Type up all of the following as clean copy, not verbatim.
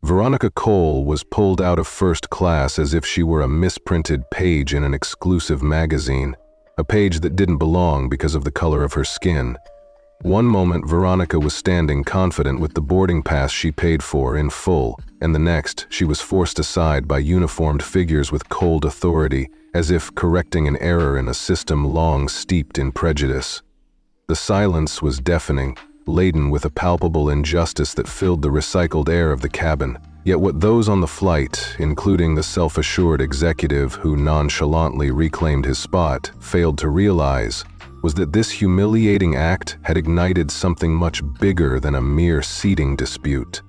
Veronica Cole was pulled out of first class as if she were a misprinted page in an exclusive magazine, a page that didn't belong because of the color of her skin. One moment, Veronica was standing confident with the boarding pass she paid for in full, and the next, she was forced aside by uniformed figures with cold authority, as if correcting an error in a system long steeped in prejudice. The silence was deafening, laden with a palpable injustice that filled the recycled air of the cabin. Yet what those on the flight, including the self-assured executive who nonchalantly reclaimed his spot, failed to realize was that this humiliating act had ignited something much bigger than a mere seating dispute.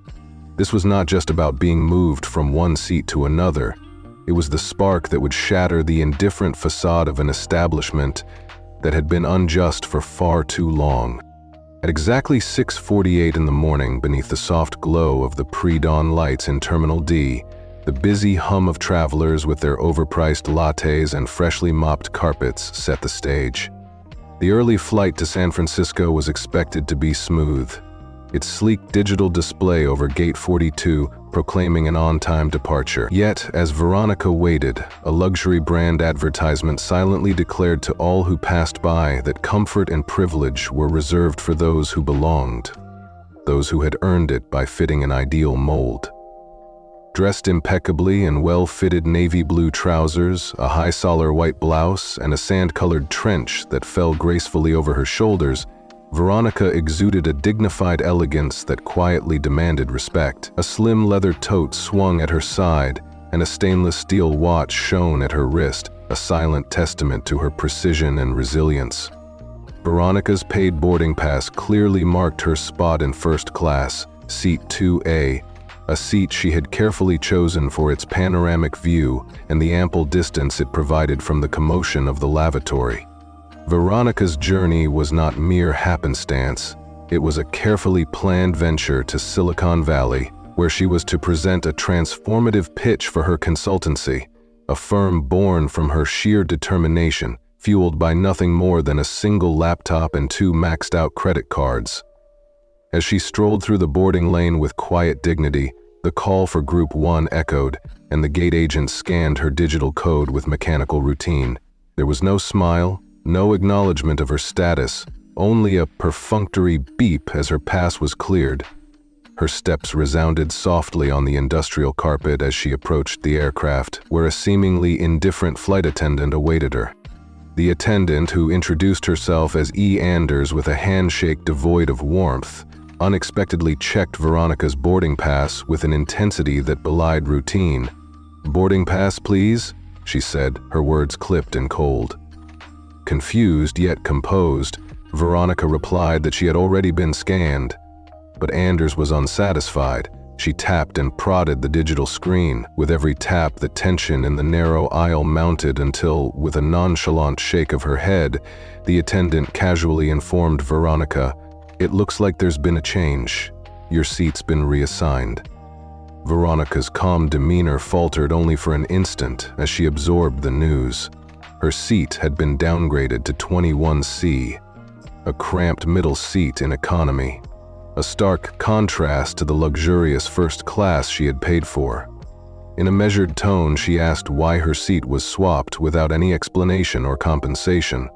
This was not just about being moved from one seat to another. It was the spark that would shatter the indifferent facade of an establishment that had been unjust for far too long. At exactly 6:48 in the morning, beneath the soft glow of the pre-dawn lights in Terminal D, the busy hum of travelers with their overpriced lattes and freshly mopped carpets set the stage. The early flight to San Francisco was expected to be smooth, its sleek digital display over Gate 42 proclaiming an on-time departure. Yet, as Veronica waited, a luxury brand advertisement silently declared to all who passed by that comfort and privilege were reserved for those who belonged, those who had earned it by fitting an ideal mold. Dressed impeccably in well-fitted navy blue trousers, a high-collar white blouse, and a sand-colored trench that fell gracefully over her shoulders, Veronica exuded a dignified elegance that quietly demanded respect. A slim leather tote swung at her side, and a stainless steel watch shone at her wrist, a silent testament to her precision and resilience. Veronica's paid boarding pass clearly marked her spot in first class, seat 2A, a seat she had carefully chosen for its panoramic view and the ample distance it provided from the commotion of the lavatory. Veronica's journey was not mere happenstance. It was a carefully planned venture to Silicon Valley, where she was to present a transformative pitch for her consultancy, a firm born from her sheer determination, fueled by nothing more than a single laptop and 2 maxed-out credit cards. As she strolled through the boarding lane with quiet dignity, the call for Group 1 echoed, and the gate agent scanned her digital code with mechanical routine. There was no smile, no acknowledgement of her status, only a perfunctory beep as her pass was cleared. Her steps resounded softly on the industrial carpet as she approached the aircraft, where a seemingly indifferent flight attendant awaited her. The attendant, who introduced herself as E. Anders with a handshake devoid of warmth, unexpectedly checked Veronica's boarding pass with an intensity that belied routine. "Boarding pass, please," she said, her words clipped and cold. Confused yet composed, Veronica replied that she had already been scanned. But Anders was unsatisfied. She tapped and prodded the digital screen. With every tap, the tension in the narrow aisle mounted until, with a nonchalant shake of her head, the attendant casually informed Veronica, "It looks like there's been a change. Your seat's been reassigned." Veronica's calm demeanor faltered only for an instant as she absorbed the news. Her seat had been downgraded to 21C, a cramped middle seat in economy, a stark contrast to the luxurious first class she had paid for. In a measured tone, she asked why her seat was swapped without any explanation or compensation.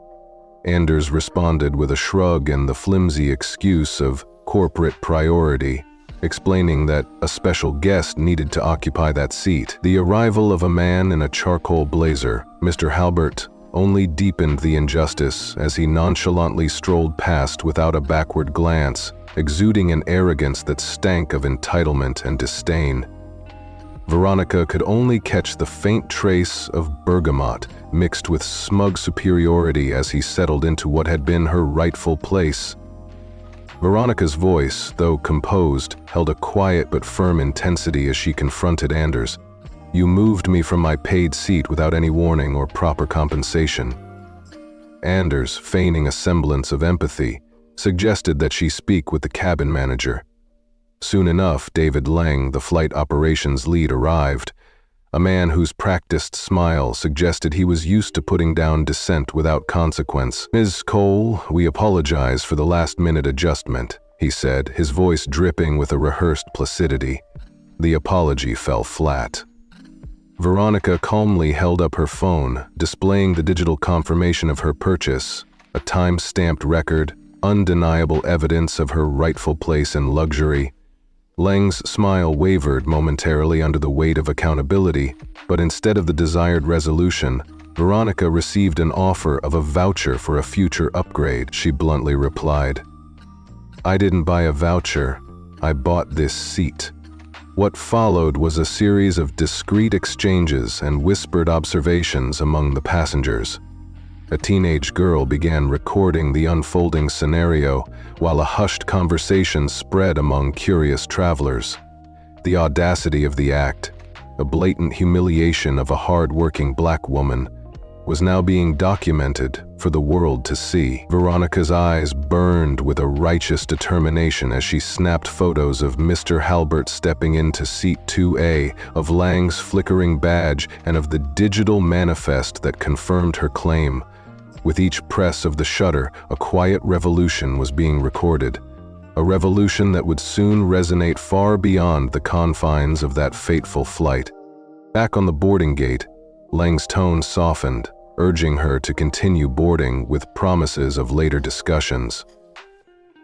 Anders responded with a shrug and the flimsy excuse of corporate priority, explaining that a special guest needed to occupy that seat. The arrival of a man in a charcoal blazer, Mr. Halbert, only deepened the injustice as he nonchalantly strolled past without a backward glance, exuding an arrogance that stank of entitlement and disdain. Veronica could only catch the faint trace of bergamot mixed with smug superiority as he settled into what had been her rightful place. Veronica's voice, though composed, held a quiet but firm intensity as she confronted Anders. "You moved me from my paid seat without any warning or proper compensation." Anders, feigning a semblance of empathy, suggested that she speak with the cabin manager. Soon enough, David Lang, the flight operations lead, arrived, a man whose practiced smile suggested he was used to putting down dissent without consequence. "Ms. Cole, we apologize for the last-minute adjustment," he said, his voice dripping with a rehearsed placidity. The apology fell flat. Veronica calmly held up her phone, displaying the digital confirmation of her purchase, a time-stamped record, undeniable evidence of her rightful place in luxury. Lang's smile wavered momentarily under the weight of accountability, but instead of the desired resolution, Veronica received an offer of a voucher for a future upgrade. She bluntly replied, "I didn't buy a voucher, I bought this seat." What followed was a series of discreet exchanges and whispered observations among the passengers. A teenage girl began recording the unfolding scenario, while a hushed conversation spread among curious travelers. The audacity of the act, a blatant humiliation of a hard-working black woman, was now being documented for the world to see. Veronica's eyes burned with a righteous determination as she snapped photos of Mr. Halbert stepping into seat 2A, of Lang's flickering badge, and of the digital manifest that confirmed her claim. With each press of the shutter, a quiet revolution was being recorded, a revolution that would soon resonate far beyond the confines of that fateful flight. Back on the boarding gate, Lang's tone softened, urging her to continue boarding with promises of later discussions.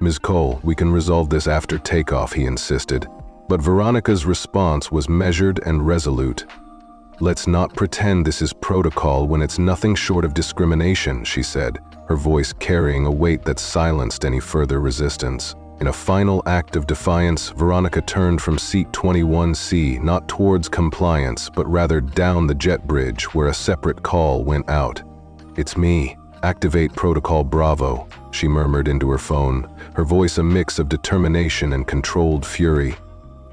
"Ms. Cole, we can resolve this after takeoff," he insisted, but Veronica's response was measured and resolute. "Let's not pretend this is protocol when it's nothing short of discrimination," she said, her voice carrying a weight that silenced any further resistance. In a final act of defiance, Veronica turned from seat 21C, not towards compliance, but rather down the jet bridge where a separate call went out. "It's me. Activate Protocol Bravo," she murmured into her phone, her voice a mix of determination and controlled fury.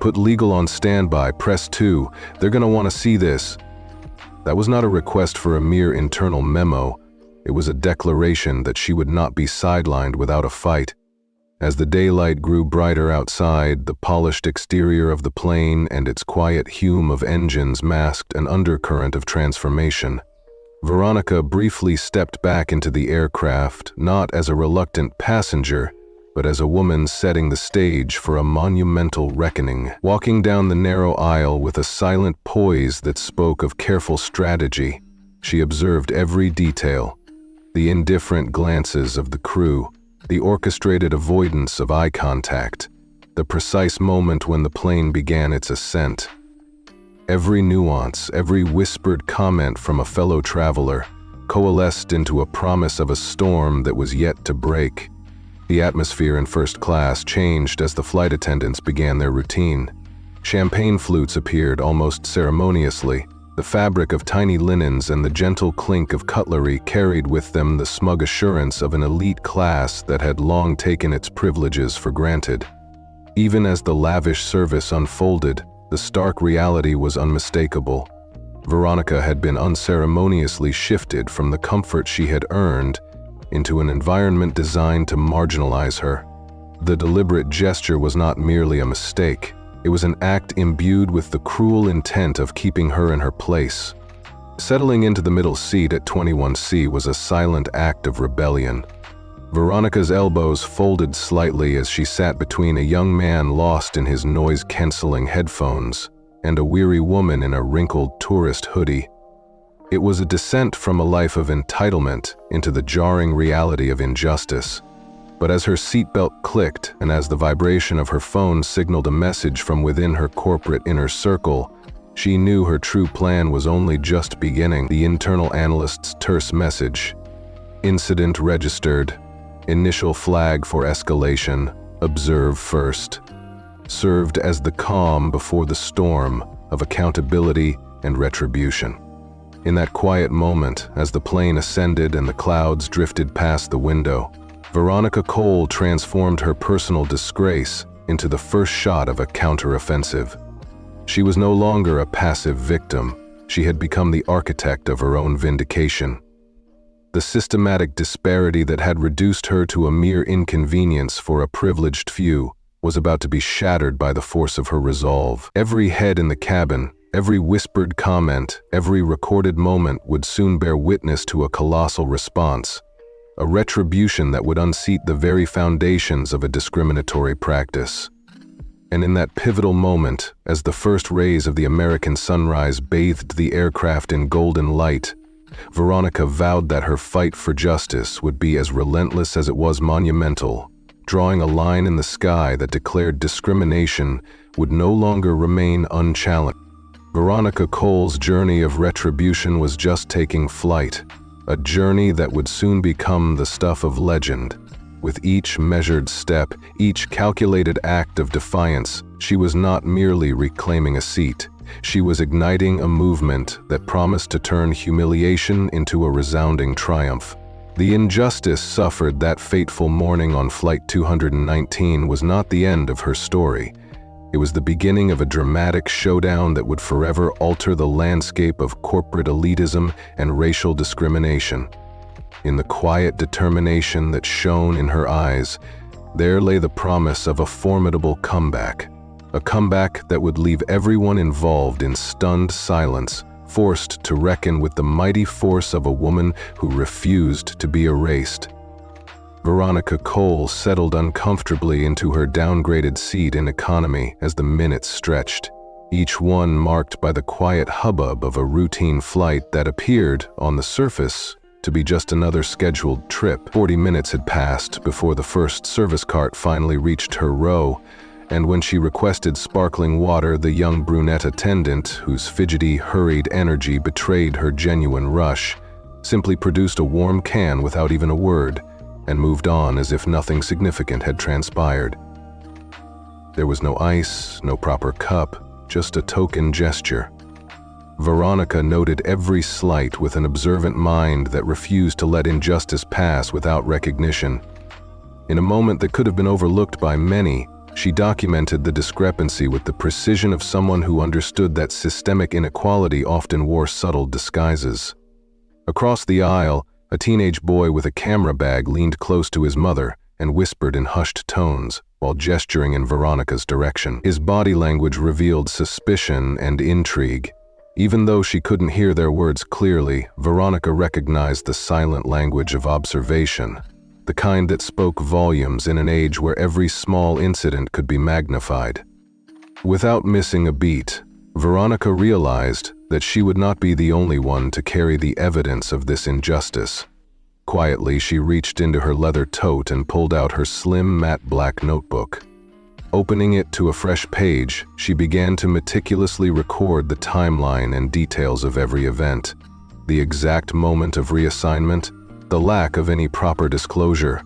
"Put legal on standby, press 2. They're gonna want to see this." That was not a request for a mere internal memo. It was a declaration that she would not be sidelined without a fight. As the daylight grew brighter outside, the polished exterior of the plane and its quiet hum of engines masked an undercurrent of transformation. Veronica briefly stepped back into the aircraft, not as a reluctant passenger, but as a woman setting the stage for a monumental reckoning. Walking down the narrow aisle with a silent poise that spoke of careful strategy, she observed every detail: the indifferent glances of the crew, the orchestrated avoidance of eye contact, the precise moment when the plane began its ascent. Every nuance, every whispered comment from a fellow traveler, coalesced into a promise of a storm that was yet to break. The atmosphere in first class changed as the flight attendants began their routine. Champagne flutes appeared almost ceremoniously. The fabric of tiny linens and the gentle clink of cutlery carried with them the smug assurance of an elite class that had long taken its privileges for granted. Even as the lavish service unfolded, the stark reality was unmistakable. Veronica had been unceremoniously shifted from the comfort she had earned into an environment designed to marginalize her. The deliberate gesture was not merely a mistake. It was an act imbued with the cruel intent of keeping her in her place. Settling into the middle seat at 21C was a silent act of rebellion. Veronica's elbows folded slightly as she sat between a young man lost in his noise-canceling headphones and a weary woman in a wrinkled tourist hoodie. It was a descent from a life of entitlement into the jarring reality of injustice. But as her seatbelt clicked and as the vibration of her phone signaled a message from within her corporate inner circle, she knew her true plan was only just beginning. The internal analyst's terse message: "Incident registered. Initial flag for escalation. Observe first," served as the calm before the storm of accountability and retribution. In that quiet moment, as the plane ascended and the clouds drifted past the window, Veronica Cole transformed her personal disgrace into the first shot of a counteroffensive. She was no longer a passive victim. She had become the architect of her own vindication. The systematic disparity that had reduced her to a mere inconvenience for a privileged few was about to be shattered by the force of her resolve. Every head in the cabin, every whispered comment, every recorded moment would soon bear witness to a colossal response, a retribution that would unseat the very foundations of a discriminatory practice. And in that pivotal moment, as the first rays of the American sunrise bathed the aircraft in golden light, Veronica vowed that her fight for justice would be as relentless as it was monumental, drawing a line in the sky that declared discrimination would no longer remain unchallenged. Veronica Cole's journey of retribution was just taking flight, a journey that would soon become the stuff of legend. With each measured step, each calculated act of defiance, she was not merely reclaiming a seat. She was igniting a movement that promised to turn humiliation into a resounding triumph. The injustice suffered that fateful morning on Flight 219 was not the end of her story. It was the beginning of a dramatic showdown that would forever alter the landscape of corporate elitism and racial discrimination. In the quiet determination that shone in her eyes, there lay the promise of a formidable comeback. A comeback that would leave everyone involved in stunned silence, forced to reckon with the mighty force of a woman who refused to be erased. Veronica Cole settled uncomfortably into her downgraded seat in economy as the minutes stretched, each one marked by the quiet hubbub of a routine flight that appeared, on the surface, to be just another scheduled trip. 40 minutes had passed before the first service cart finally reached her row, and when she requested sparkling water, the young brunette attendant, whose fidgety, hurried energy betrayed her genuine rush, simply produced a warm can without even a word, and moved on as if nothing significant had transpired. There was no ice, no proper cup, just a token gesture. Veronica noted every slight with an observant mind that refused to let injustice pass without recognition. In a moment that could have been overlooked by many, she documented the discrepancy with the precision of someone who understood that systemic inequality often wore subtle disguises. Across the aisle, a teenage boy with a camera bag leaned close to his mother and whispered in hushed tones while gesturing in Veronica's direction. His body language revealed suspicion and intrigue. Even though she couldn't hear their words clearly, Veronica recognized the silent language of observation, the kind that spoke volumes in an age where every small incident could be magnified. Without missing a beat, Veronica realized that she would not be the only one to carry the evidence of this injustice. Quietly, she reached into her leather tote and pulled out her slim, matte black notebook. Opening it to a fresh page, she began to meticulously record the timeline and details of every event, the exact moment of reassignment, the lack of any proper disclosure,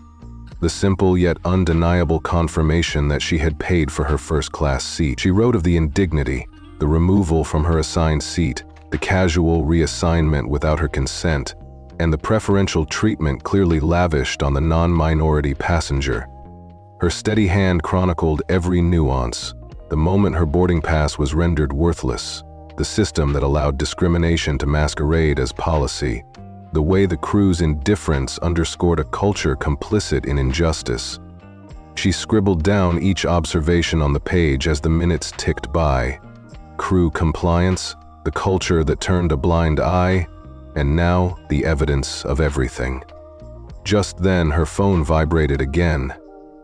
the simple yet undeniable confirmation that she had paid for her first-class seat. She wrote of the indignity, the removal from her assigned seat, the casual reassignment without her consent, and the preferential treatment clearly lavished on the non-minority passenger. Her steady hand chronicled every nuance, the moment her boarding pass was rendered worthless, the system that allowed discrimination to masquerade as policy, the way the crew's indifference underscored a culture complicit in injustice. She scribbled down each observation on the page as the minutes ticked by. Crew compliance, the culture that turned a blind eye, and now the evidence of everything. Just then, her phone vibrated again.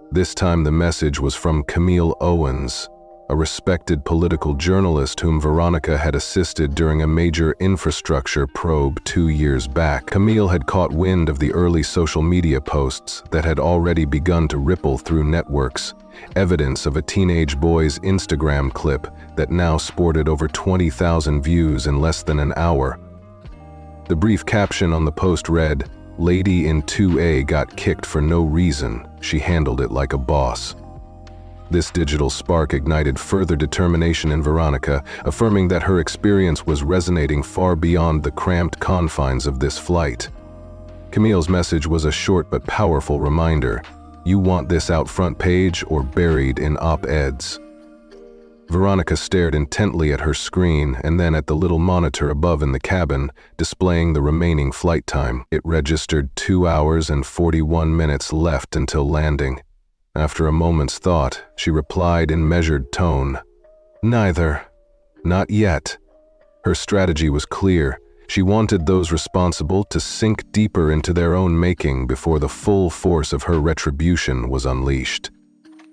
This time the message was from Camille Owens, a respected political journalist whom Veronica had assisted during a major infrastructure probe 2 years back. Camille had caught wind of the early social media posts that had already begun to ripple through networks, evidence of a teenage boy's Instagram clip that now sported over 20,000 views in less than an hour. The brief caption on the post read, "Lady in 2A got kicked for no reason. She handled it like a boss." This digital spark ignited further determination in Veronica, affirming that her experience was resonating far beyond the cramped confines of this flight. Camille's message was a short but powerful reminder. You want this out front page or buried in op-eds? Veronica stared intently at her screen and then at the little monitor above in the cabin, displaying the remaining flight time. It registered 2 hours and 41 minutes left until landing. After a moment's thought, she replied in measured tone, "Neither. Not yet." Her strategy was clear. She wanted those responsible to sink deeper into their own making before the full force of her retribution was unleashed.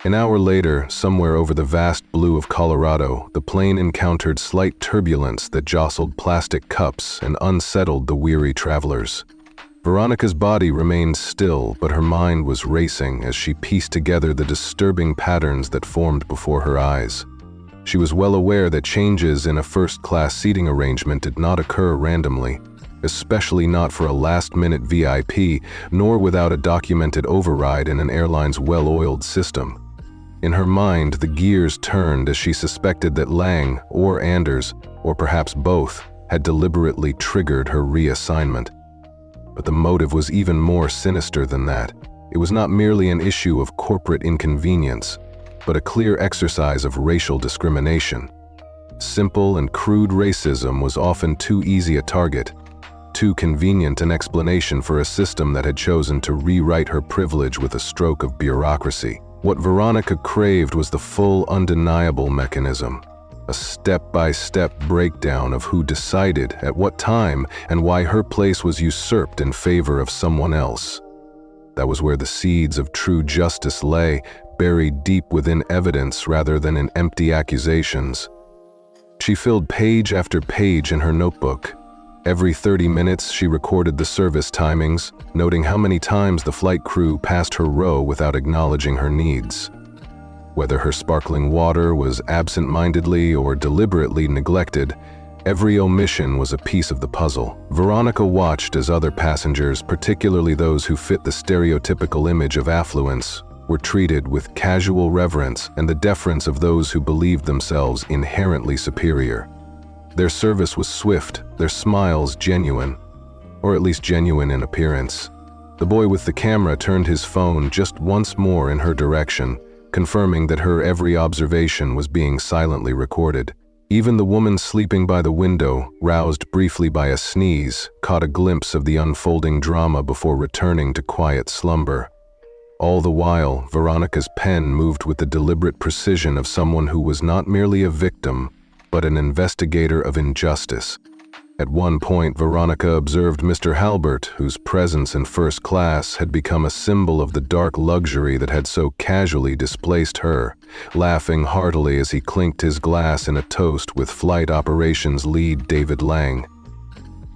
An hour later, somewhere over the vast blue of Colorado, the plane encountered slight turbulence that jostled plastic cups and unsettled the weary travelers. Veronica's body remained still, but her mind was racing as she pieced together the disturbing patterns that formed before her eyes. She was well aware that changes in a first-class seating arrangement did not occur randomly, especially not for a last-minute VIP, nor without a documented override in an airline's well-oiled system. In her mind, the gears turned as she suspected that Lang, or Anders, or perhaps both, had deliberately triggered her reassignment. But the motive was even more sinister than that. It was not merely an issue of corporate inconvenience, but a clear exercise of racial discrimination. Simple and crude racism was often too easy a target, too convenient an explanation for a system that had chosen to rewrite her privilege with a stroke of bureaucracy. What Veronica craved was the full, undeniable mechanism, a step-by-step breakdown of who decided, at what time, and why her place was usurped in favor of someone else. That was where the seeds of true justice lay, buried deep within evidence rather than in empty accusations. She filled page after page in her notebook. Every 30 minutes, she recorded the service timings, noting how many times the flight crew passed her row without acknowledging her needs. Whether her sparkling water was absent-mindedly or deliberately neglected, every omission was a piece of the puzzle. Veronica watched as other passengers, particularly those who fit the stereotypical image of affluence, were treated with casual reverence and the deference of those who believed themselves inherently superior. Their service was swift, their smiles genuine, or at least genuine in appearance. The boy with the camera turned his phone just once more in her direction, confirming that her every observation was being silently recorded. Even the woman sleeping by the window, roused briefly by a sneeze, caught a glimpse of the unfolding drama before returning to quiet slumber. All the while, Veronica's pen moved with the deliberate precision of someone who was not merely a victim, but an investigator of injustice. At one point, Veronica observed Mr. Halbert, whose presence in first class had become a symbol of the dark luxury that had so casually displaced her, laughing heartily as he clinked his glass in a toast with flight operations lead David Lang.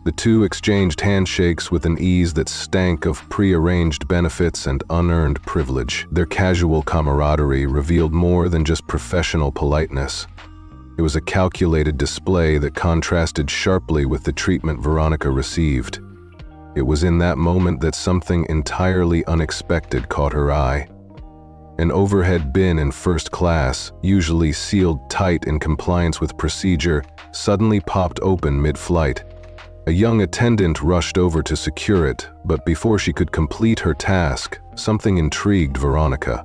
The two exchanged handshakes with an ease that stank of prearranged benefits and unearned privilege. Their casual camaraderie revealed more than just professional politeness. It was a calculated display that contrasted sharply with the treatment Veronica received. It was in that moment that something entirely unexpected caught her eye. An overhead bin in first class, usually sealed tight in compliance with procedure, suddenly popped open mid-flight. A young attendant rushed over to secure it, but before she could complete her task, something intrigued Veronica.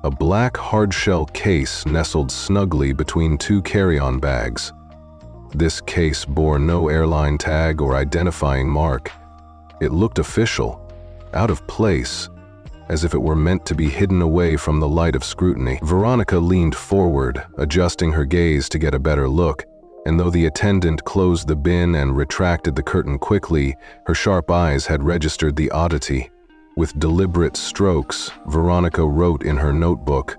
A black hard-shell case nestled snugly between two carry-on bags. This case bore no airline tag or identifying mark. It looked official, out of place, as if it were meant to be hidden away from the light of scrutiny. Veronica leaned forward, adjusting her gaze to get a better look, and though the attendant closed the bin and retracted the curtain quickly, her sharp eyes had registered the oddity. With deliberate strokes, Veronica wrote in her notebook,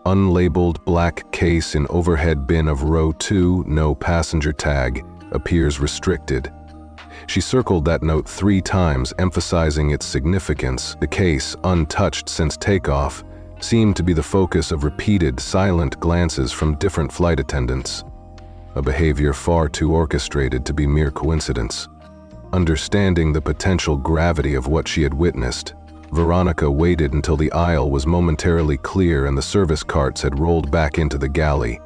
"Unlabeled black case in overhead bin of row 2, no passenger tag, appears restricted." She circled that note 3 times, emphasizing its significance. The case, untouched since takeoff, seemed to be the focus of repeated, silent glances from different flight attendants, a behavior far too orchestrated to be mere coincidence. Understanding the potential gravity of what she had witnessed, Veronica waited until the aisle was momentarily clear and the service carts had rolled back into the galley.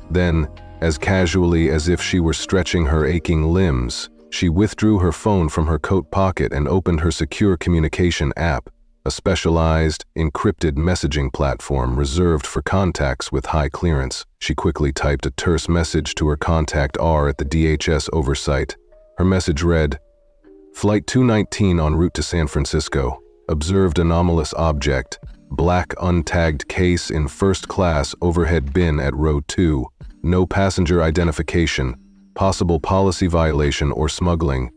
Then, as casually as if she were stretching her aching limbs, she withdrew her phone from her coat pocket and opened her secure communication app, a specialized, encrypted messaging platform reserved for contacts with high clearance. She quickly typed a terse message to her contact R at the DHS oversight. Her message read, "Flight 219 en route to San Francisco. Observed anomalous object. Black untagged case in first class overhead bin at row 2. No passenger identification. Possible policy violation or smuggling.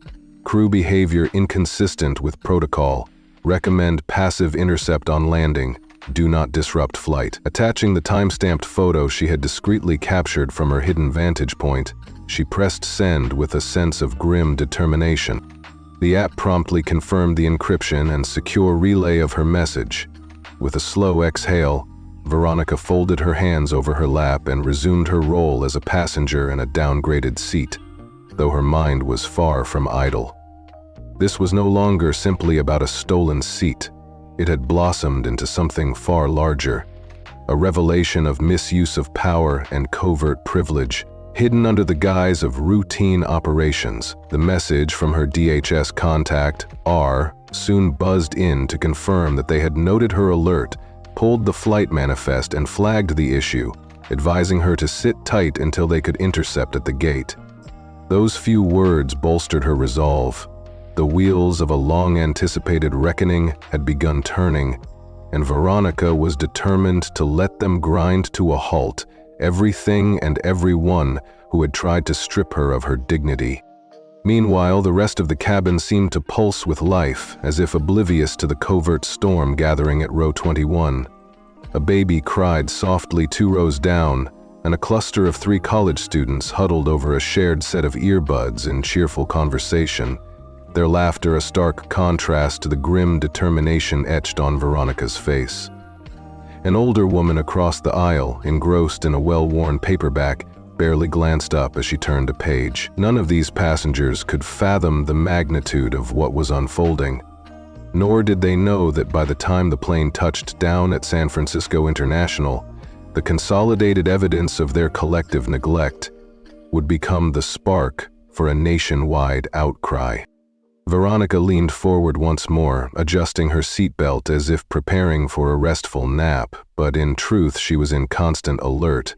Crew behavior inconsistent with protocol. Recommend passive intercept on landing. "Do not disrupt flight." Attaching the time-stamped photo she had discreetly captured from her hidden vantage point, she pressed send with a sense of grim determination. The app promptly confirmed the encryption and secure relay of her message. With a slow exhale, Veronica folded her hands over her lap and resumed her role as a passenger in a downgraded seat, though her mind was far from idle. This was no longer simply about a stolen seat. It had blossomed into something far larger, a revelation of misuse of power and covert privilege, hidden under the guise of routine operations. The message from her DHS contact, R, soon buzzed in to confirm that they had noted her alert, pulled the flight manifest, and flagged the issue, advising her to sit tight until they could intercept at the gate. Those few words bolstered her resolve. The wheels of a long-anticipated reckoning had begun turning, and Veronica was determined to let them grind to a halt everything and everyone who had tried to strip her of her dignity. Meanwhile, the rest of the cabin seemed to pulse with life, as if oblivious to the covert storm gathering at row 21. A baby cried softly 2 rows down, and a cluster of 3 college students huddled over a shared set of earbuds in cheerful conversation, their laughter a stark contrast to the grim determination etched on Veronica's face. An older woman across the aisle, engrossed in a well-worn paperback, barely glanced up as she turned a page. None of these passengers could fathom the magnitude of what was unfolding, nor did they know that by the time the plane touched down at San Francisco International, the consolidated evidence of their collective neglect would become the spark for a nationwide outcry. Veronica leaned forward once more, adjusting her seatbelt as if preparing for a restful nap, but in truth she was in constant alert.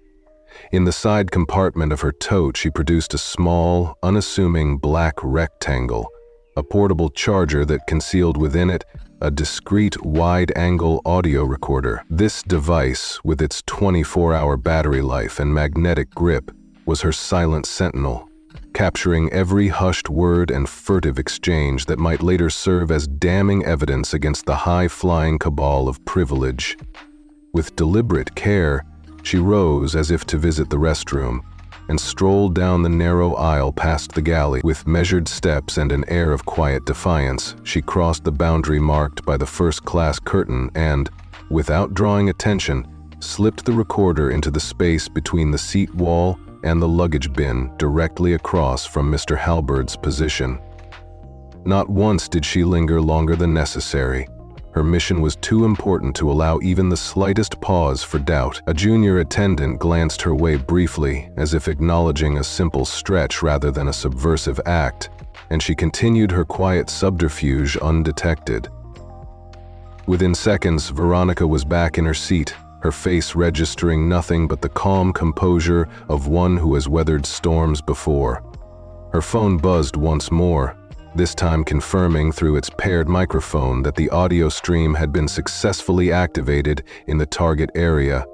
In the side compartment of her tote, she produced a small, unassuming black rectangle, a portable charger that concealed within it a discreet wide-angle audio recorder. This device, with its 24-hour battery life and magnetic grip, was her silent sentinel, capturing every hushed word and furtive exchange that might later serve as damning evidence against the high-flying cabal of privilege. With deliberate care, she rose as if to visit the restroom, and strolled down the narrow aisle past the galley. With measured steps and an air of quiet defiance, she crossed the boundary marked by the first-class curtain and, without drawing attention, slipped the recorder into the space between the seat wall and the luggage bin directly across from Mr. Halberd's position. Not once did she linger longer than necessary. Her mission was too important to allow even the slightest pause for doubt. A junior attendant glanced her way briefly, as if acknowledging a simple stretch rather than a subversive act, and she continued her quiet subterfuge undetected. Within seconds, Veronica was back in her seat, her face registering nothing but the calm composure of one who has weathered storms before. Her phone buzzed once more, this time confirming through its paired microphone that the audio stream had been successfully activated in the target area.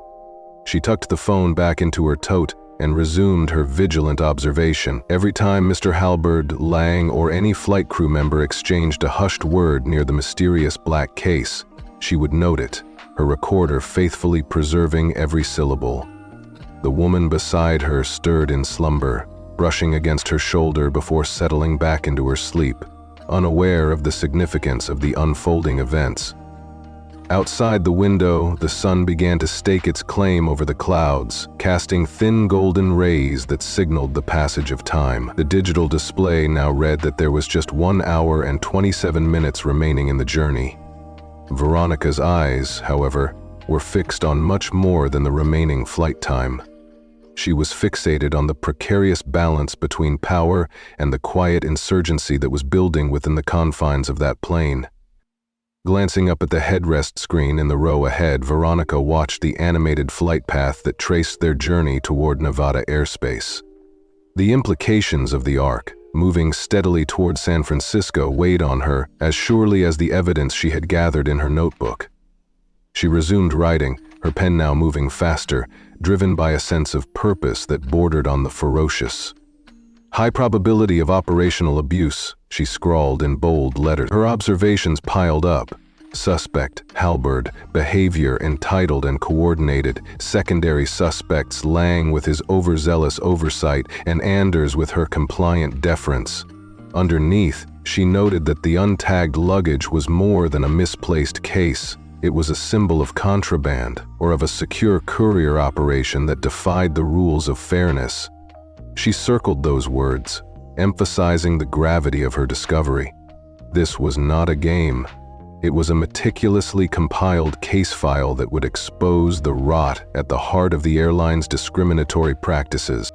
She tucked the phone back into her tote and resumed her vigilant observation. Every time Mr. Halberd, Lang, or any flight crew member exchanged a hushed word near the mysterious black case, she would note it, her recorder faithfully preserving every syllable. The woman beside her stirred in slumber, brushing against her shoulder before settling back into her sleep, unaware of the significance of the unfolding events. Outside the window, the sun began to stake its claim over the clouds, casting thin golden rays that signaled the passage of time. The digital display now read that there was just 1 hour and 27 minutes remaining in the journey. Veronica's eyes, however, were fixed on much more than the remaining flight time. She was fixated on the precarious balance between power and the quiet insurgency that was building within the confines of that plane. Glancing up at the headrest screen in the row ahead, Veronica watched the animated flight path that traced their journey toward Nevada airspace. The implications of the arc, moving steadily toward San Francisco, weighed on her as surely as the evidence she had gathered in her notebook. She resumed writing, her pen now moving faster, driven by a sense of purpose that bordered on the ferocious. "High probability of operational abuse," she scrawled in bold letters. Her observations piled up, Suspect, Halberd, behavior entitled and coordinated, secondary suspects Lang with his overzealous oversight and Anders with her compliant deference. Underneath, she noted that the untagged luggage was more than a misplaced case. It was a symbol of contraband or of a secure courier operation that defied the rules of fairness. She circled those words, emphasizing the gravity of her discovery. This was not a game. It was a meticulously compiled case file that would expose the rot at the heart of the airline's discriminatory practices.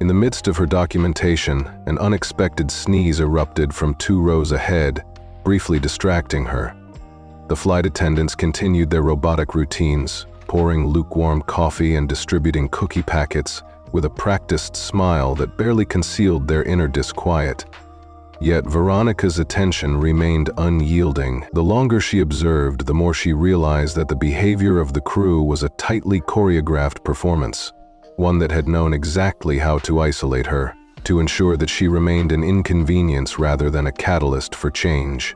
In the midst of her documentation, an unexpected sneeze erupted from 2 rows ahead, briefly distracting her. The flight attendants continued their robotic routines, pouring lukewarm coffee and distributing cookie packets with a practiced smile that barely concealed their inner disquiet. Yet Veronica's attention remained unyielding. The longer she observed, the more she realized that the behavior of the crew was a tightly choreographed performance, one that had known exactly how to isolate her, to ensure that she remained an inconvenience rather than a catalyst for change.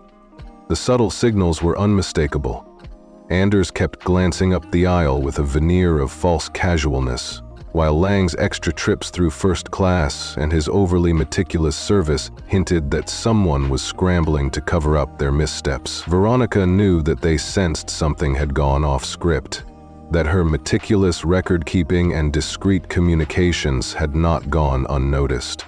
The subtle signals were unmistakable. Anders kept glancing up the aisle with a veneer of false casualness, while Lang's extra trips through first class and his overly meticulous service hinted that someone was scrambling to cover up their missteps. Veronica knew that they sensed something had gone off script, that her meticulous record-keeping and discreet communications had not gone unnoticed.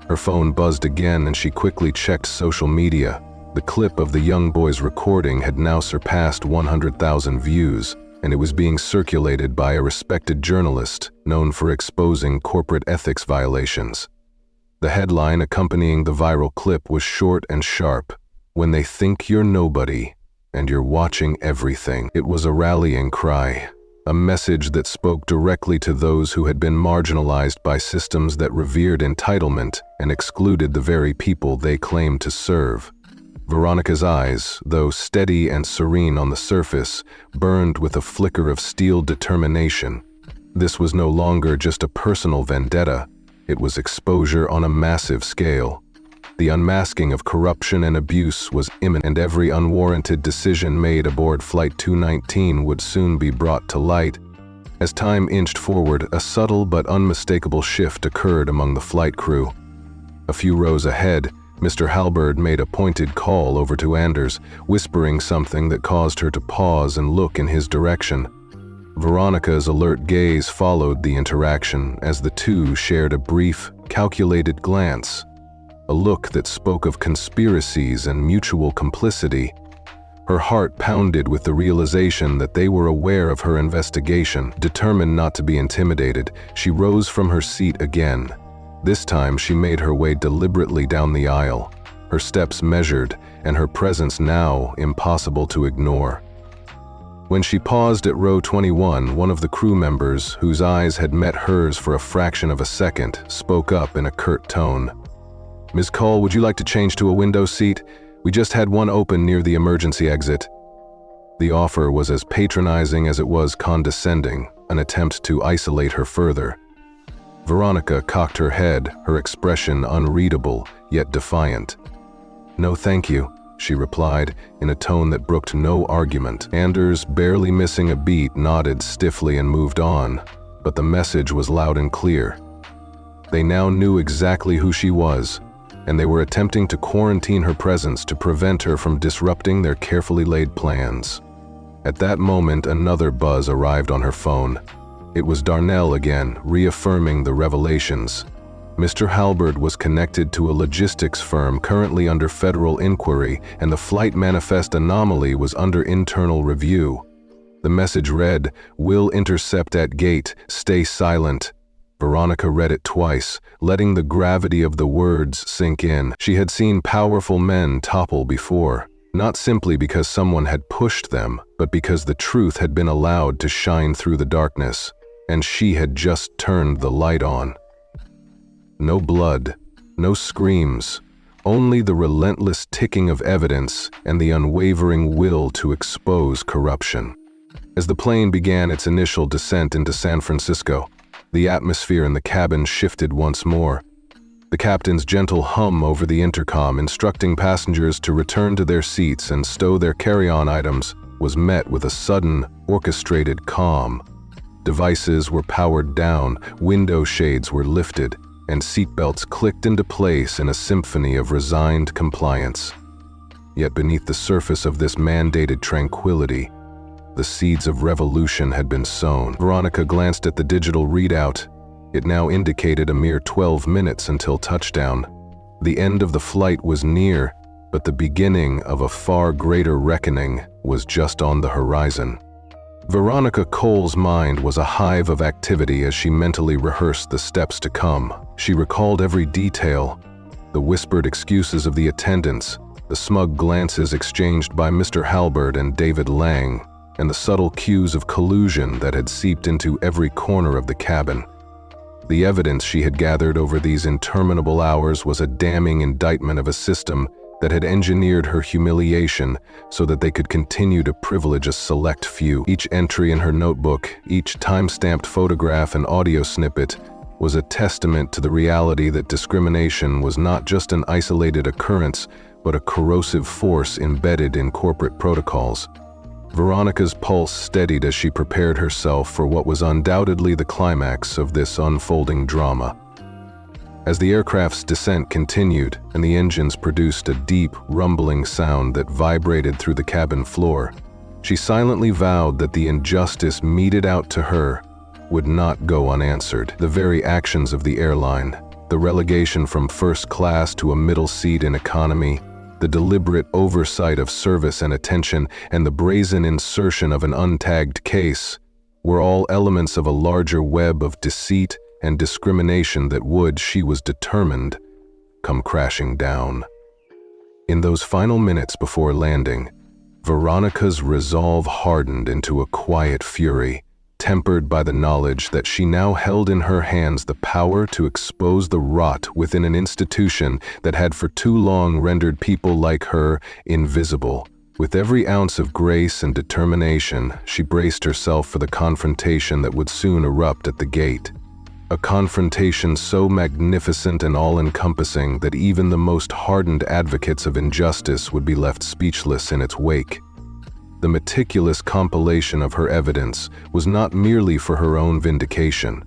Her phone buzzed again and she quickly checked social media. The clip of the young boy's recording had now surpassed 100,000 views, and it was being circulated by a respected journalist known for exposing corporate ethics violations. The headline accompanying the viral clip was short and sharp: "When they think you're nobody, and you're watching everything." It was a rallying cry, a message that spoke directly to those who had been marginalized by systems that revered entitlement and excluded the very people they claimed to serve. Veronica's eyes, though steady and serene on the surface, burned with a flicker of steel determination. This was no longer just a personal vendetta. It was exposure on a massive scale. The unmasking of corruption and abuse was imminent, and every unwarranted decision made aboard Flight 219 would soon be brought to light. As time inched forward, a subtle but unmistakable shift occurred among the flight crew. A few rows ahead, Mr. Halberd made a pointed call over to Anders, whispering something that caused her to pause and look in his direction. Veronica's alert gaze followed the interaction as the two shared a brief, calculated glance, a look that spoke of conspiracies and mutual complicity. Her heart pounded with the realization that they were aware of her investigation. Determined not to be intimidated, she rose from her seat again. This time she made her way deliberately down the aisle, her steps measured and her presence now impossible to ignore. When she paused at row 21, one of the crew members, whose eyes had met hers for a fraction of a second, spoke up in a curt tone. "Ms. Cole, would you like to change to a window seat? We just had one open near the emergency exit." The offer was as patronizing as it was condescending, an attempt to isolate her further. Veronica cocked her head, her expression unreadable, yet defiant. "No, thank you," she replied, in a tone that brooked no argument. Anders, barely missing a beat, nodded stiffly and moved on, but the message was loud and clear. They now knew exactly who she was, and they were attempting to quarantine her presence to prevent her from disrupting their carefully laid plans. At that moment, another buzz arrived on her phone. It was Darnell again, reaffirming the revelations. Mr. Halberd was connected to a logistics firm currently under federal inquiry, and the flight manifest anomaly was under internal review. The message read, "Will intercept at gate, stay silent." Veronica read it twice, letting the gravity of the words sink in. She had seen powerful men topple before, not simply because someone had pushed them, but because the truth had been allowed to shine through the darkness, and she had just turned the light on. No blood, no screams, only the relentless ticking of evidence and the unwavering will to expose corruption. As the plane began its initial descent into San Francisco, the atmosphere in the cabin shifted once more. The captain's gentle hum over the intercom instructing passengers to return to their seats and stow their carry-on items was met with a sudden, orchestrated calm. Devices were powered down, window shades were lifted, and seatbelts clicked into place in a symphony of resigned compliance. Yet beneath the surface of this mandated tranquility, the seeds of revolution had been sown. Veronica glanced at the digital readout. It now indicated a mere 12 minutes until touchdown. The end of the flight was near, but the beginning of a far greater reckoning was just on the horizon. Veronica Cole's mind was a hive of activity as she mentally rehearsed the steps to come. She recalled every detail, the whispered excuses of the attendants, the smug glances exchanged by Mr. Halbert and David Lang, and the subtle cues of collusion that had seeped into every corner of the cabin. The evidence she had gathered over these interminable hours was a damning indictment of a system that had engineered her humiliation so that they could continue to privilege a select few. Each entry in her notebook, each time-stamped photograph and audio snippet was a testament to the reality that discrimination was not just an isolated occurrence, but a corrosive force embedded in corporate protocols. Veronica's pulse steadied as she prepared herself for what was undoubtedly the climax of this unfolding drama. As the aircraft's descent continued and the engines produced a deep, rumbling sound that vibrated through the cabin floor, she silently vowed that the injustice meted out to her would not go unanswered. The very actions of the airline, the relegation from first class to a middle seat in economy, the deliberate oversight of service and attention, and the brazen insertion of an untagged case were all elements of a larger web of deceit and discrimination that would, she was determined, come crashing down. In those final minutes before landing, Veronica's resolve hardened into a quiet fury, tempered by the knowledge that she now held in her hands the power to expose the rot within an institution that had for too long rendered people like her invisible. With every ounce of grace and determination, she braced herself for the confrontation that would soon erupt at the gate. A confrontation so magnificent and all-encompassing that even the most hardened advocates of injustice would be left speechless in its wake. The meticulous compilation of her evidence was not merely for her own vindication,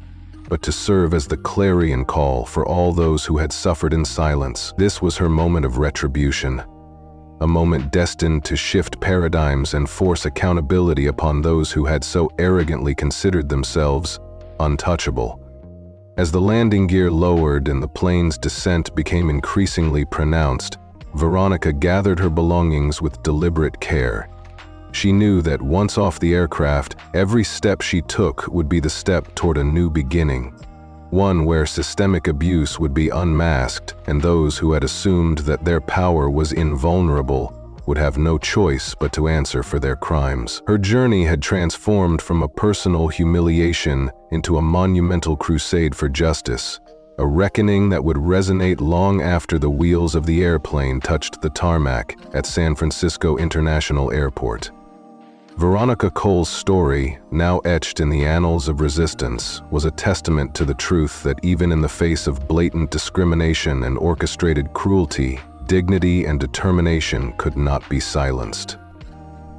but to serve as the clarion call for all those who had suffered in silence. This was her moment of retribution, a moment destined to shift paradigms and force accountability upon those who had so arrogantly considered themselves untouchable. As the landing gear lowered and the plane's descent became increasingly pronounced, Veronica gathered her belongings with deliberate care. She knew that once off the aircraft, every step she took would be the step toward a new beginning, one where systemic abuse would be unmasked and those who had assumed that their power was invulnerable would have no choice but to answer for their crimes. Her journey had transformed from a personal humiliation into a monumental crusade for justice, a reckoning that would resonate long after the wheels of the airplane touched the tarmac at San Francisco International Airport. Veronica Cole's story, now etched in the annals of resistance, was a testament to the truth that even in the face of blatant discrimination and orchestrated cruelty, dignity and determination could not be silenced.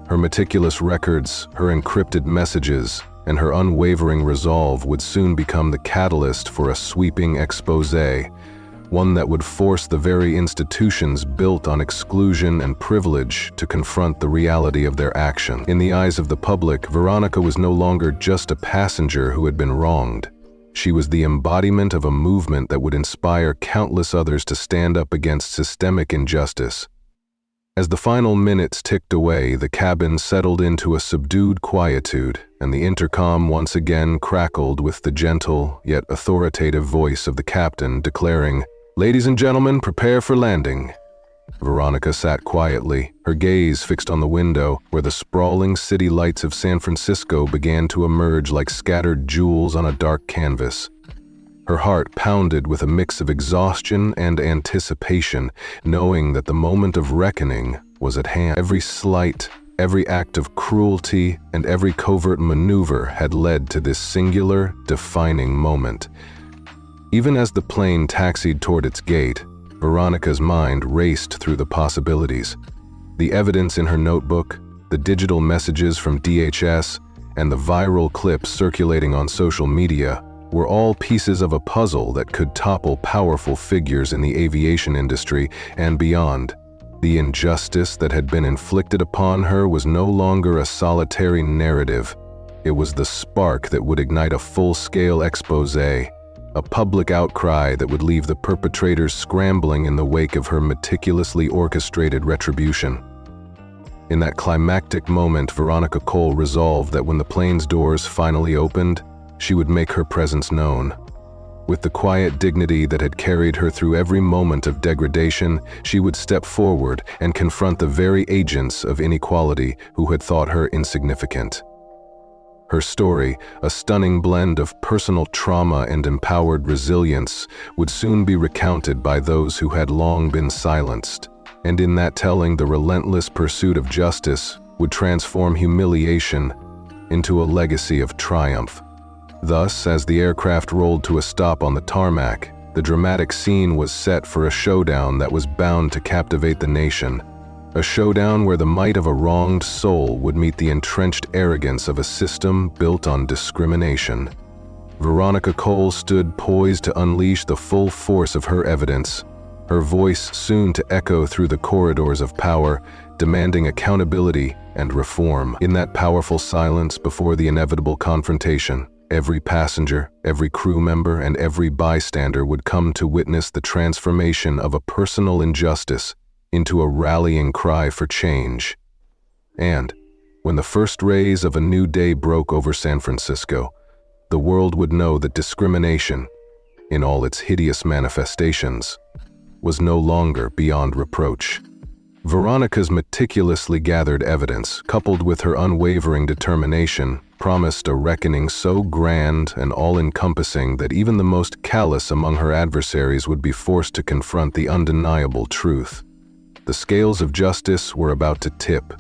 Her meticulous records, her encrypted messages, and her unwavering resolve would soon become the catalyst for a sweeping exposé, one that would force the very institutions built on exclusion and privilege to confront the reality of their action. In the eyes of the public, Veronica was no longer just a passenger who had been wronged. She was the embodiment of a movement that would inspire countless others to stand up against systemic injustice. As the final minutes ticked away, the cabin settled into a subdued quietude, and the intercom once again crackled with the gentle yet authoritative voice of the captain declaring, "Ladies and gentlemen, prepare for landing." Veronica sat quietly, her gaze fixed on the window, where the sprawling city lights of San Francisco began to emerge like scattered jewels on a dark canvas. Her heart pounded with a mix of exhaustion and anticipation, knowing that the moment of reckoning was at hand. Every slight, every act of cruelty, and every covert maneuver had led to this singular, defining moment. Even as the plane taxied toward its gate, Veronica's mind raced through the possibilities. The evidence in her notebook, the digital messages from DHS, and the viral clips circulating on social media were all pieces of a puzzle that could topple powerful figures in the aviation industry and beyond. The injustice that had been inflicted upon her was no longer a solitary narrative. It was the spark that would ignite a full-scale exposé, a public outcry that would leave the perpetrators scrambling in the wake of her meticulously orchestrated retribution. In that climactic moment, Veronica Cole resolved that when the plane's doors finally opened, she would make her presence known. With the quiet dignity that had carried her through every moment of degradation, she would step forward and confront the very agents of inequality who had thought her insignificant. Her story, a stunning blend of personal trauma and empowered resilience, would soon be recounted by those who had long been silenced. And in that telling, the relentless pursuit of justice would transform humiliation into a legacy of triumph. Thus, as the aircraft rolled to a stop on the tarmac, the dramatic scene was set for a showdown that was bound to captivate the nation. A showdown where the might of a wronged soul would meet the entrenched arrogance of a system built on discrimination. Veronica Cole stood poised to unleash the full force of her evidence, her voice soon to echo through the corridors of power, demanding accountability and reform. In that powerful silence before the inevitable confrontation, every passenger, every crew member, and every bystander would come to witness the transformation of a personal injustice into a rallying cry for change. And when the first rays of a new day broke over San Francisco, the world would know that discrimination, in all its hideous manifestations, was no longer beyond reproach. Veronica's meticulously gathered evidence, coupled with her unwavering determination, promised a reckoning so grand and all-encompassing that even the most callous among her adversaries would be forced to confront the undeniable truth. The scales of justice were about to tip,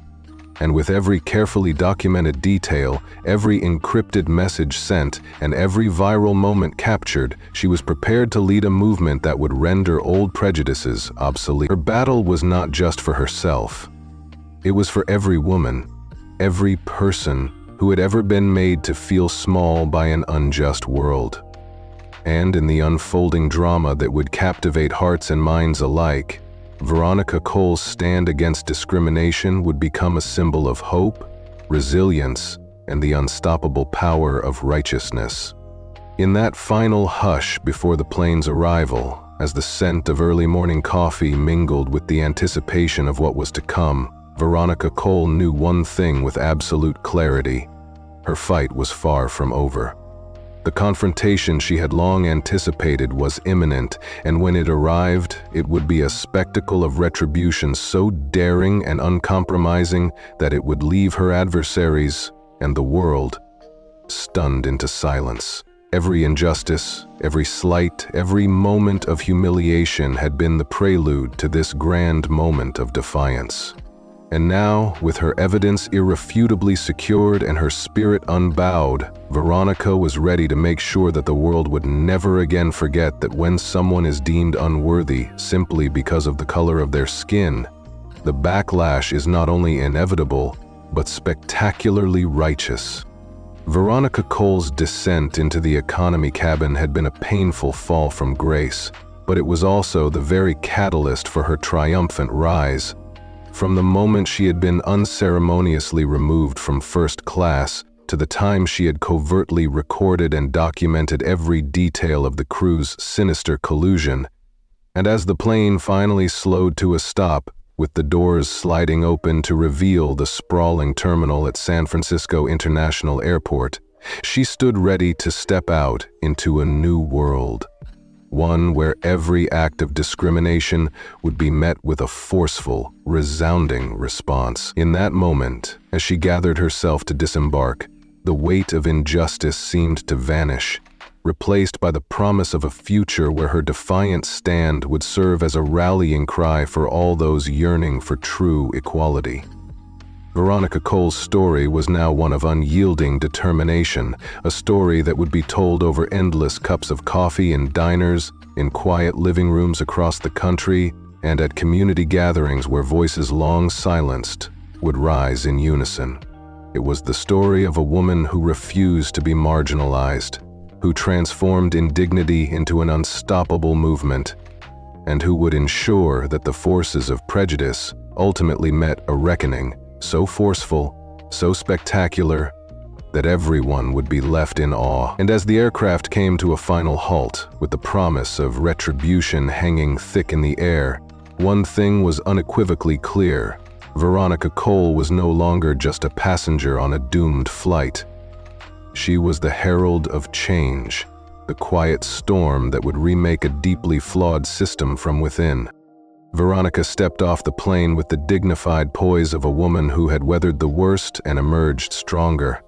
and with every carefully documented detail, every encrypted message sent, and every viral moment captured, she was prepared to lead a movement that would render old prejudices obsolete. Her battle was not just for herself. It was for every woman, every person who had ever been made to feel small by an unjust world. And in the unfolding drama that would captivate hearts and minds alike, Veronica Cole's stand against discrimination would become a symbol of hope, resilience, and the unstoppable power of righteousness. In that final hush before the plane's arrival, as the scent of early morning coffee mingled with the anticipation of what was to come, Veronica Cole knew one thing with absolute clarity: her fight was far from over. The confrontation she had long anticipated was imminent, and when it arrived, it would be a spectacle of retribution so daring and uncompromising that it would leave her adversaries and the world stunned into silence. Every injustice, every slight, every moment of humiliation had been the prelude to this grand moment of defiance. And now, with her evidence irrefutably secured and her spirit unbowed, Veronica was ready to make sure that the world would never again forget that when someone is deemed unworthy simply because of the color of their skin, the backlash is not only inevitable, but spectacularly righteous. Veronica Cole's descent into the economy cabin had been a painful fall from grace, but it was also the very catalyst for her triumphant rise. From the moment she had been unceremoniously removed from first class to the time she had covertly recorded and documented every detail of the crew's sinister collusion, and as the plane finally slowed to a stop, with the doors sliding open to reveal the sprawling terminal at San Francisco International Airport, she stood ready to step out into a new world. One where every act of discrimination would be met with a forceful, resounding response. In that moment, as she gathered herself to disembark, the weight of injustice seemed to vanish, replaced by the promise of a future where her defiant stand would serve as a rallying cry for all those yearning for true equality. Veronica Cole's story was now one of unyielding determination, a story that would be told over endless cups of coffee in diners, in quiet living rooms across the country, and at community gatherings where voices long silenced would rise in unison. It was the story of a woman who refused to be marginalized, who transformed indignity into an unstoppable movement, and who would ensure that the forces of prejudice ultimately met a reckoning so forceful, so spectacular, that everyone would be left in awe. And as the aircraft came to a final halt, with the promise of retribution hanging thick in the air, one thing was unequivocally clear. Veronica Cole was no longer just a passenger on a doomed flight. She was the herald of change, the quiet storm that would remake a deeply flawed system from within. Veronica stepped off the plane with the dignified poise of a woman who had weathered the worst and emerged stronger.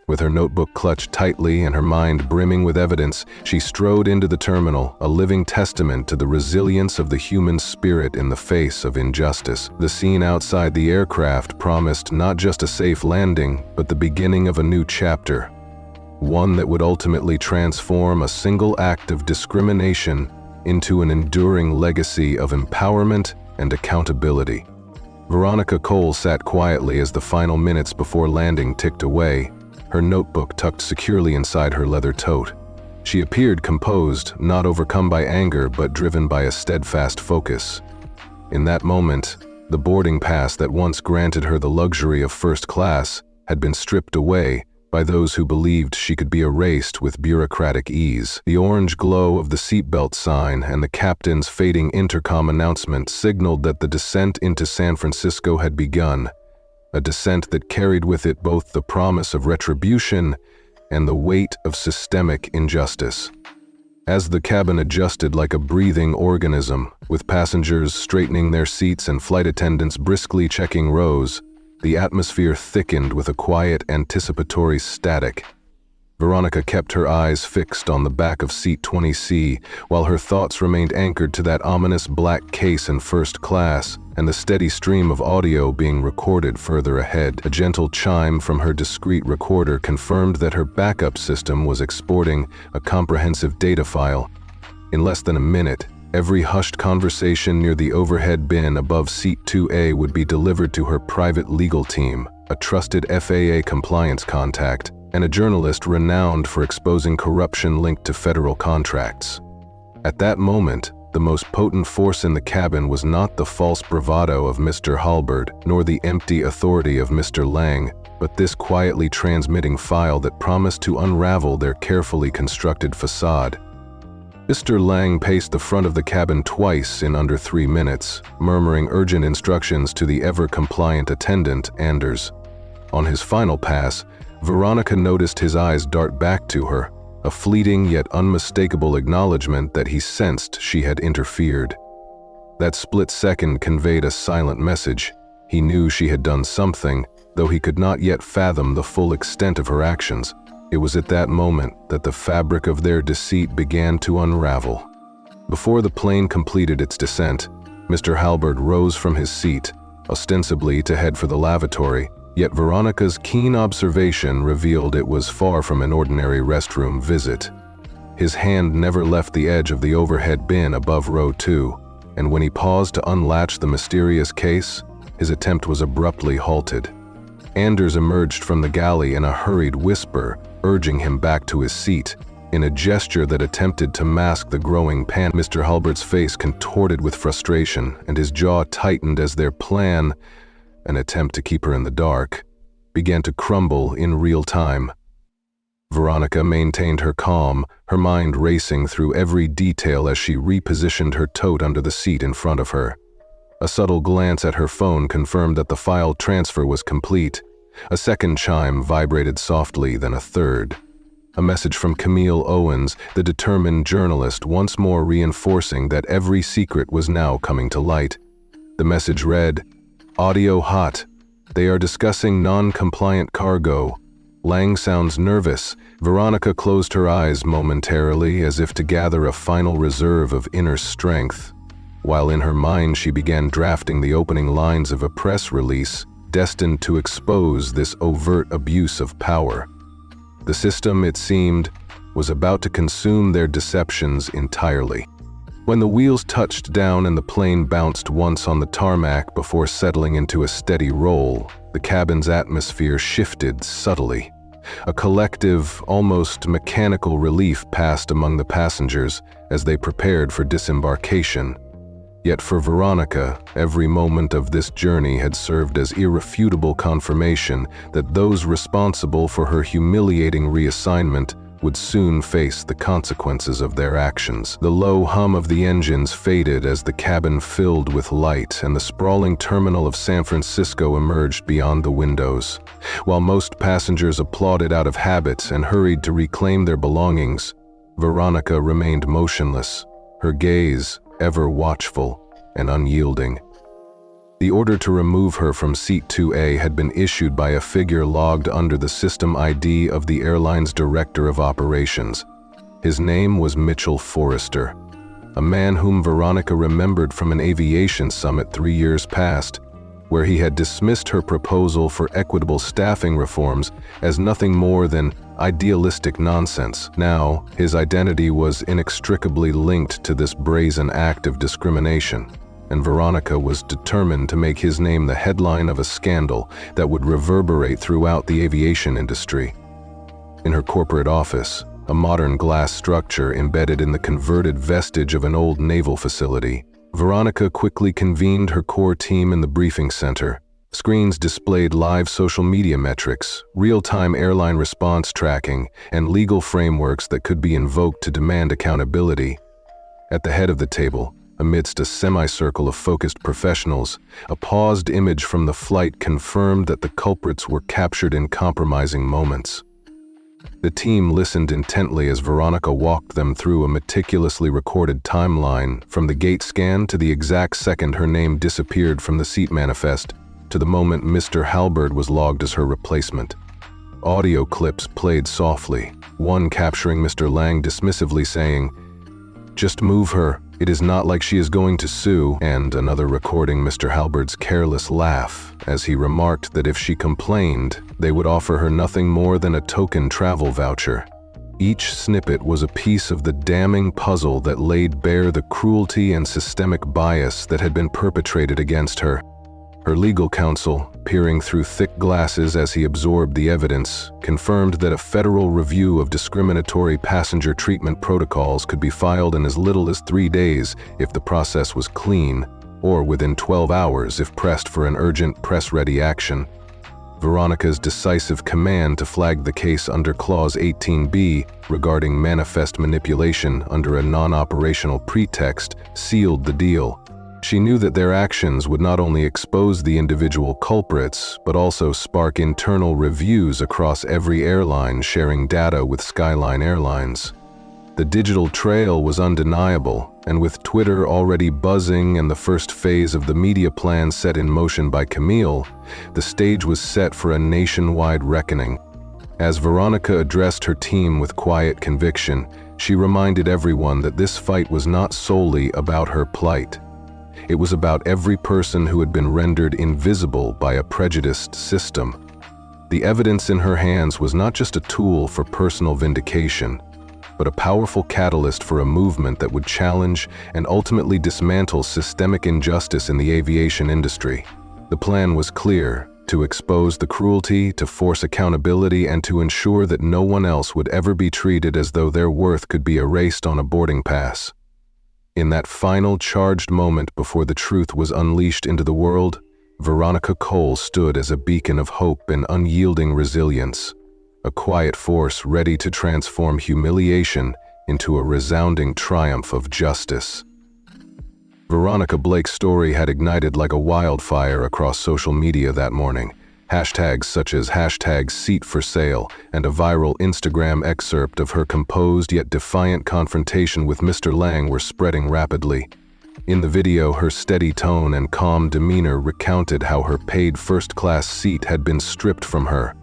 With her notebook clutched tightly and her mind brimming with evidence, she strode into the terminal, a living testament to the resilience of the human spirit in the face of injustice. The scene outside the aircraft promised not just a safe landing, but the beginning of a new chapter, one that would ultimately transform a single act of discrimination into an enduring legacy of empowerment and accountability. Veronica Cole sat quietly as the final minutes before landing ticked away, her notebook tucked securely inside her leather tote. She appeared composed, not overcome by anger, but driven by a steadfast focus. In that moment, the boarding pass that once granted her the luxury of first class had been stripped away by those who believed she could be erased with bureaucratic ease. The orange glow of the seatbelt sign and the captain's fading intercom announcement signaled that the descent into San Francisco had begun, a descent that carried with it both the promise of retribution and the weight of systemic injustice. As the cabin adjusted like a breathing organism, with passengers straightening their seats and flight attendants briskly checking rows, the atmosphere thickened with a quiet, anticipatory static. Veronica kept her eyes fixed on the back of seat 20C, while her thoughts remained anchored to that ominous black case in first class and the steady stream of audio being recorded further ahead. A gentle chime from her discreet recorder confirmed that her backup system was exporting a comprehensive data file. In less than a minute, every hushed conversation near the overhead bin above seat 2A would be delivered to her private legal team, a trusted FAA compliance contact, and a journalist renowned for exposing corruption linked to federal contracts. At that moment, the most potent force in the cabin was not the false bravado of Mr. Halberd, nor the empty authority of Mr. Lang, but this quietly transmitting file that promised to unravel their carefully constructed facade. Mr. Lang paced the front of the cabin twice in under 3 minutes, murmuring urgent instructions to the ever-compliant attendant, Anders. On his final pass, Veronica noticed his eyes dart back to her, a fleeting yet unmistakable acknowledgement that he sensed she had interfered. That split second conveyed a silent message. He knew she had done something, though he could not yet fathom the full extent of her actions. It was at that moment that the fabric of their deceit began to unravel. Before the plane completed its descent, Mr. Halberd rose from his seat, ostensibly to head for the lavatory, yet Veronica's keen observation revealed it was far from an ordinary restroom visit. His hand never left the edge of the overhead bin above row 2, and when he paused to unlatch the mysterious case, his attempt was abruptly halted. Anders emerged from the galley in a hurried whisper, urging him back to his seat. In a gesture that attempted to mask the growing panic, Mr. Halbert's face contorted with frustration, and his jaw tightened as their plan, an attempt to keep her in the dark, began to crumble in real time. Veronica maintained her calm, her mind racing through every detail as she repositioned her tote under the seat in front of her. A subtle glance at her phone confirmed that the file transfer was complete. A second chime vibrated softly, then a third. A message from Camille Owens, the determined journalist, once more reinforcing that every secret was now coming to light. The message read, "Audio hot. They are discussing non-compliant cargo. Lang sounds nervous." Veronica closed her eyes momentarily as if to gather a final reserve of inner strength. While in her mind she began drafting the opening lines of a press release, destined to expose this overt abuse of power. The system, it seemed, was about to consume their deceptions entirely. When the wheels touched down and the plane bounced once on the tarmac before settling into a steady roll, the cabin's atmosphere shifted subtly. A collective, almost mechanical relief passed among the passengers as they prepared for disembarkation. Yet for Veronica, every moment of this journey had served as irrefutable confirmation that those responsible for her humiliating reassignment would soon face the consequences of their actions. The low hum of the engines faded as the cabin filled with light and the sprawling terminal of San Francisco emerged beyond the windows. While most passengers applauded out of habit and hurried to reclaim their belongings, Veronica remained motionless, her gaze ever watchful and unyielding. The order to remove her from seat 2A had been issued by a figure logged under the system ID of the airline's director of operations. His name was Mitchell Forrester, a man whom Veronica remembered from an aviation summit 3 years past, where he had dismissed her proposal for equitable staffing reforms as nothing more than idealistic nonsense. Now, his identity was inextricably linked to this brazen act of discrimination, and Veronica was determined to make his name the headline of a scandal that would reverberate throughout the aviation industry. In her corporate office, a modern glass structure embedded in the converted vestige of an old naval facility, Veronica quickly convened her core team in the briefing center. Screens displayed live social media metrics, real-time airline response tracking, and legal frameworks that could be invoked to demand accountability. At the head of the table, amidst a semicircle of focused professionals, a paused image from the flight confirmed that the culprits were captured in compromising moments. The team listened intently as Veronica walked them through a meticulously recorded timeline, from the gate scan to the exact second her name disappeared from the seat manifest, to the moment Mr. Halberd was logged as her replacement. Audio clips played softly, one capturing Mr. Lang dismissively saying, "Just move her. It is not like she is going to sue," and another recording Mr. Halberd's careless laugh as he remarked that if she complained, they would offer her nothing more than a token travel voucher. Each snippet was a piece of the damning puzzle that laid bare the cruelty and systemic bias that had been perpetrated against her. Her legal counsel, peering through thick glasses as he absorbed the evidence, confirmed that a federal review of discriminatory passenger treatment protocols could be filed in as little as 3 days if the process was clean, or within 12 hours if pressed for an urgent press-ready action. Veronica's decisive command to flag the case under Clause 18B regarding manifest manipulation under a non-operational pretext sealed the deal. She knew that their actions would not only expose the individual culprits, but also spark internal reviews across every airline sharing data with Skyline Airlines. The digital trail was undeniable, and with Twitter already buzzing and the first phase of the media plan set in motion by Camille, the stage was set for a nationwide reckoning. As Veronica addressed her team with quiet conviction, she reminded everyone that this fight was not solely about her plight. It was about every person who had been rendered invisible by a prejudiced system. The evidence in her hands was not just a tool for personal vindication, but a powerful catalyst for a movement that would challenge and ultimately dismantle systemic injustice in the aviation industry. The plan was clear: to expose the cruelty, to force accountability, and to ensure that no one else would ever be treated as though their worth could be erased on a boarding pass. In that final charged moment before the truth was unleashed into the world, Veronica Cole stood as a beacon of hope and unyielding resilience, a quiet force ready to transform humiliation into a resounding triumph of justice. Veronica Blake's story had ignited like a wildfire across social media that morning. Hashtags such as #SeatForSale and a viral Instagram excerpt of her composed yet defiant confrontation with Mr. Lang were spreading rapidly. In the video, her steady tone and calm demeanor recounted how her paid first-class seat had been stripped from her,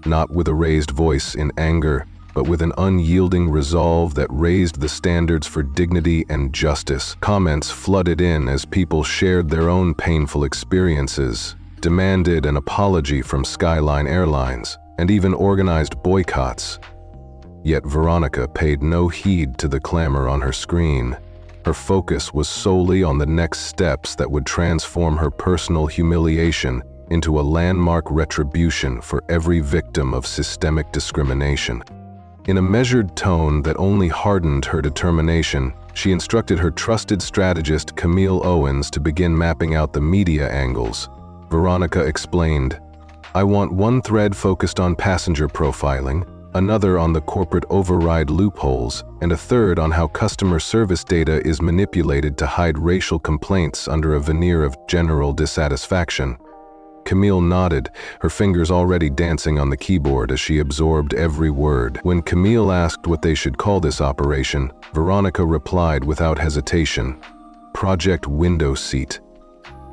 not with a raised voice in anger, but with an unyielding resolve that raised the standards for dignity and justice. Comments flooded in as people shared their own painful experiences, demanded an apology from Skyline Airlines, and even organized boycotts. Yet Veronica paid no heed to the clamor on her screen. Her focus was solely on the next steps that would transform her personal humiliation into a landmark retribution for every victim of systemic discrimination. In a measured tone that only hardened her determination, she instructed her trusted strategist Camille Owens to begin mapping out the media angles. Veronica explained, "I want one thread focused on passenger profiling, another on the corporate override loopholes, and a third on how customer service data is manipulated to hide racial complaints under a veneer of general dissatisfaction." Camille nodded, her fingers already dancing on the keyboard as she absorbed every word. When Camille asked what they should call this operation, Veronica replied without hesitation, "Project Window Seat."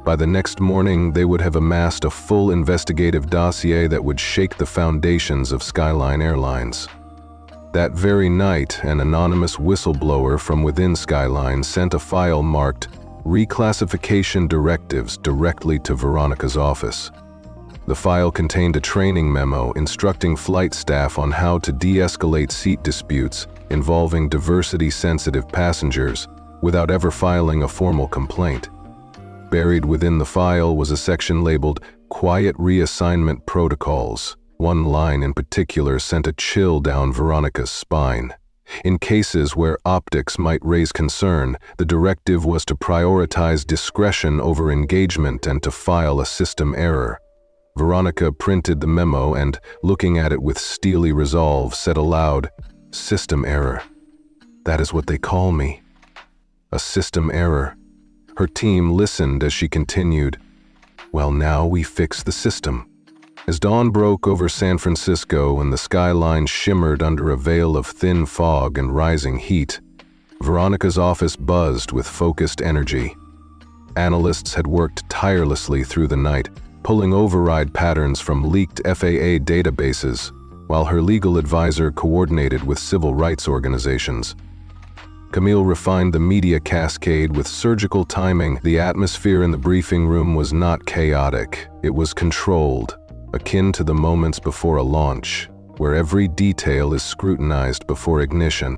By the next morning, they would have amassed a full investigative dossier that would shake the foundations of Skyline Airlines. That very night, an anonymous whistleblower from within Skyline sent a file marked Reclassification Directives directly to Veronica's office. The file contained a training memo instructing flight staff on how to de-escalate seat disputes involving diversity-sensitive passengers without ever filing a formal complaint. Buried within the file was a section labeled Quiet Reassignment Protocols. One line in particular sent a chill down Veronica's spine. In cases where optics might raise concern, the directive was to prioritize discretion over engagement and to file a system error. Veronica printed the memo and, looking at it with steely resolve, said aloud, "System error. That is what they call me. A system error." Her team listened as she continued, "Well, now we fix the system." As dawn broke over San Francisco and the skyline shimmered under a veil of thin fog and rising heat, Veronica's office buzzed with focused energy. Analysts had worked tirelessly through the night, pulling override patterns from leaked FAA databases, while her legal advisor coordinated with civil rights organizations. Camille refined the media cascade with surgical timing. The atmosphere in the briefing room was not chaotic, it was controlled, akin to the moments before a launch, where every detail is scrutinized before ignition.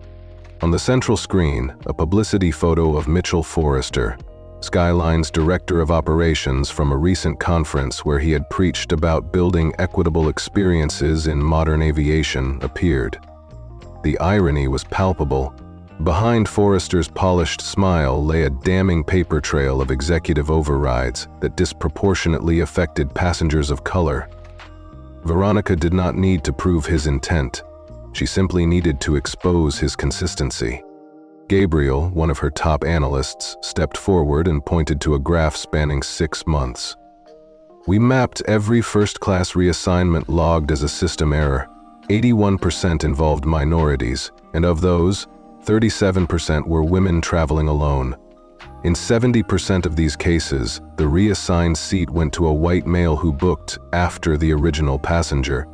On the central screen, a publicity photo of Mitchell Forrester, Skyline's director of operations from a recent conference where he had preached about building equitable experiences in modern aviation, appeared. The irony was palpable. Behind Forrester's polished smile lay a damning paper trail of executive overrides that disproportionately affected passengers of color. Veronica did not need to prove his intent. She simply needed to expose his consistency. Gabriel, one of her top analysts, stepped forward and pointed to a graph spanning 6 months. "We mapped every first-class reassignment logged as a system error. 81% involved minorities, and of those, 37% were women traveling alone. In 70% of these cases, the reassigned seat went to a white male who booked after the original passenger."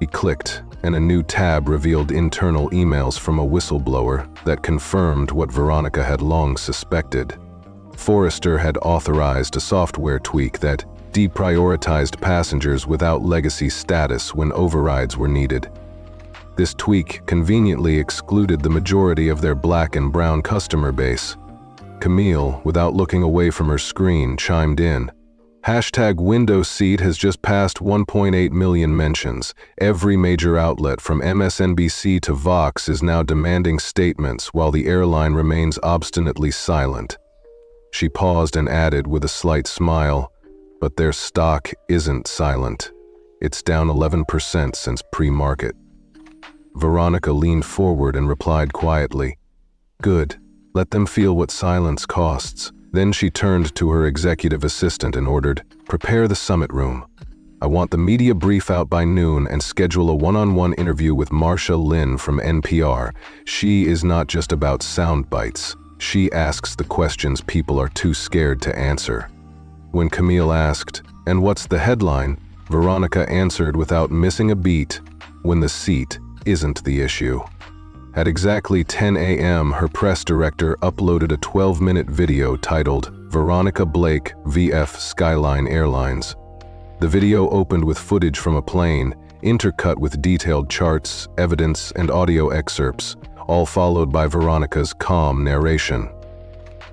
He clicked, and a new tab revealed internal emails from a whistleblower that confirmed what Veronica had long suspected. Forrester had authorized a software tweak that deprioritized passengers without legacy status when overrides were needed. This tweak conveniently excluded the majority of their black and brown customer base. Camille, without looking away from her screen, chimed in. #Window Seat has just passed 1.8 million mentions. Every major outlet from MSNBC to Vox is now demanding statements while the airline remains obstinately silent. She paused and added with a slight smile, "But their stock isn't silent. It's down 11% since pre-market." Veronica leaned forward and replied quietly, "Good. Let them feel what silence costs." Then she turned to her executive assistant and ordered, "Prepare the summit room. I want the media brief out by noon and schedule a one-on-one interview with Marcia Lynn from NPR. She is not just about sound bites. She asks the questions people are too scared to answer." When Camille asked, "And what's the headline?" Veronica answered without missing a beat, "When the seat isn't the issue." At exactly 10 a.m., her press director uploaded a 12-minute video titled Veronica Blake VF Skyline Airlines. The video opened with footage from a plane, intercut with detailed charts, evidence, and audio excerpts, all followed by Veronica's calm narration.